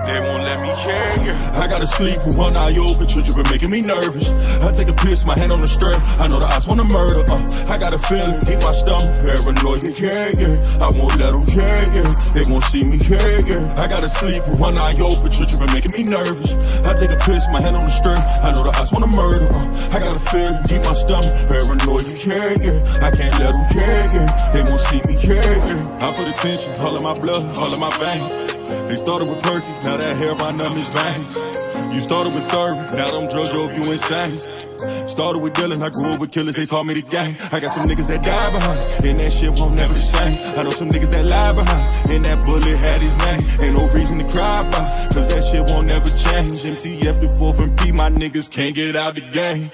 They won't let me yeah. I gotta sleep with one eye open, you been making me nervous. I take a piss, my hand on the strap. I know the odds wanna murder. I got a feeling, keep my stomach paranoid. Yeah. I won't let them, yeah. They won't see me, yeah. I gotta sleep with one eye open, you been making me nervous. I take a piss, my hand on the strap. I know the odds wanna murder. I got a feeling, keep my stomach paranoid. Yeah. I can't let them, yeah. They won't see me, yeah. I put attention, all of my blood, all of my veins. They started with perky, now that hair right up his veins. You started with serving, now them drugs drove you insane. Started with dealing, I grew up with killers, they taught me the game. I got some niggas that die behind, and that shit won't never the same. I know some niggas that lie behind, and that bullet had his name. Ain't no reason to cry about, cause that shit won't never change. MTF the 4th and P, my niggas can't get out the game.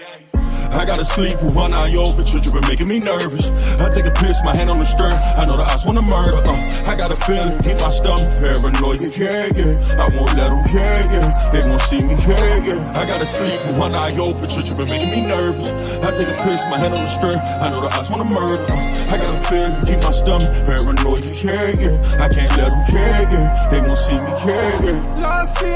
I gotta sleep with one eye open, you been making me nervous. I take a piss, my hand on the stern. I know the odds wanna murder. I got a feeling, keep my stomach paranoid. Yeah. I won't let them, yeah. They won't see me, yeah. I gotta sleep with one eye open, you been making me nervous. I take a piss, my hand on the stern. I know the odds wanna murder. I got a feeling, keep my stomach paranoid. Yeah. I can't let them, yeah. They won't see me, yeah. Lord, see,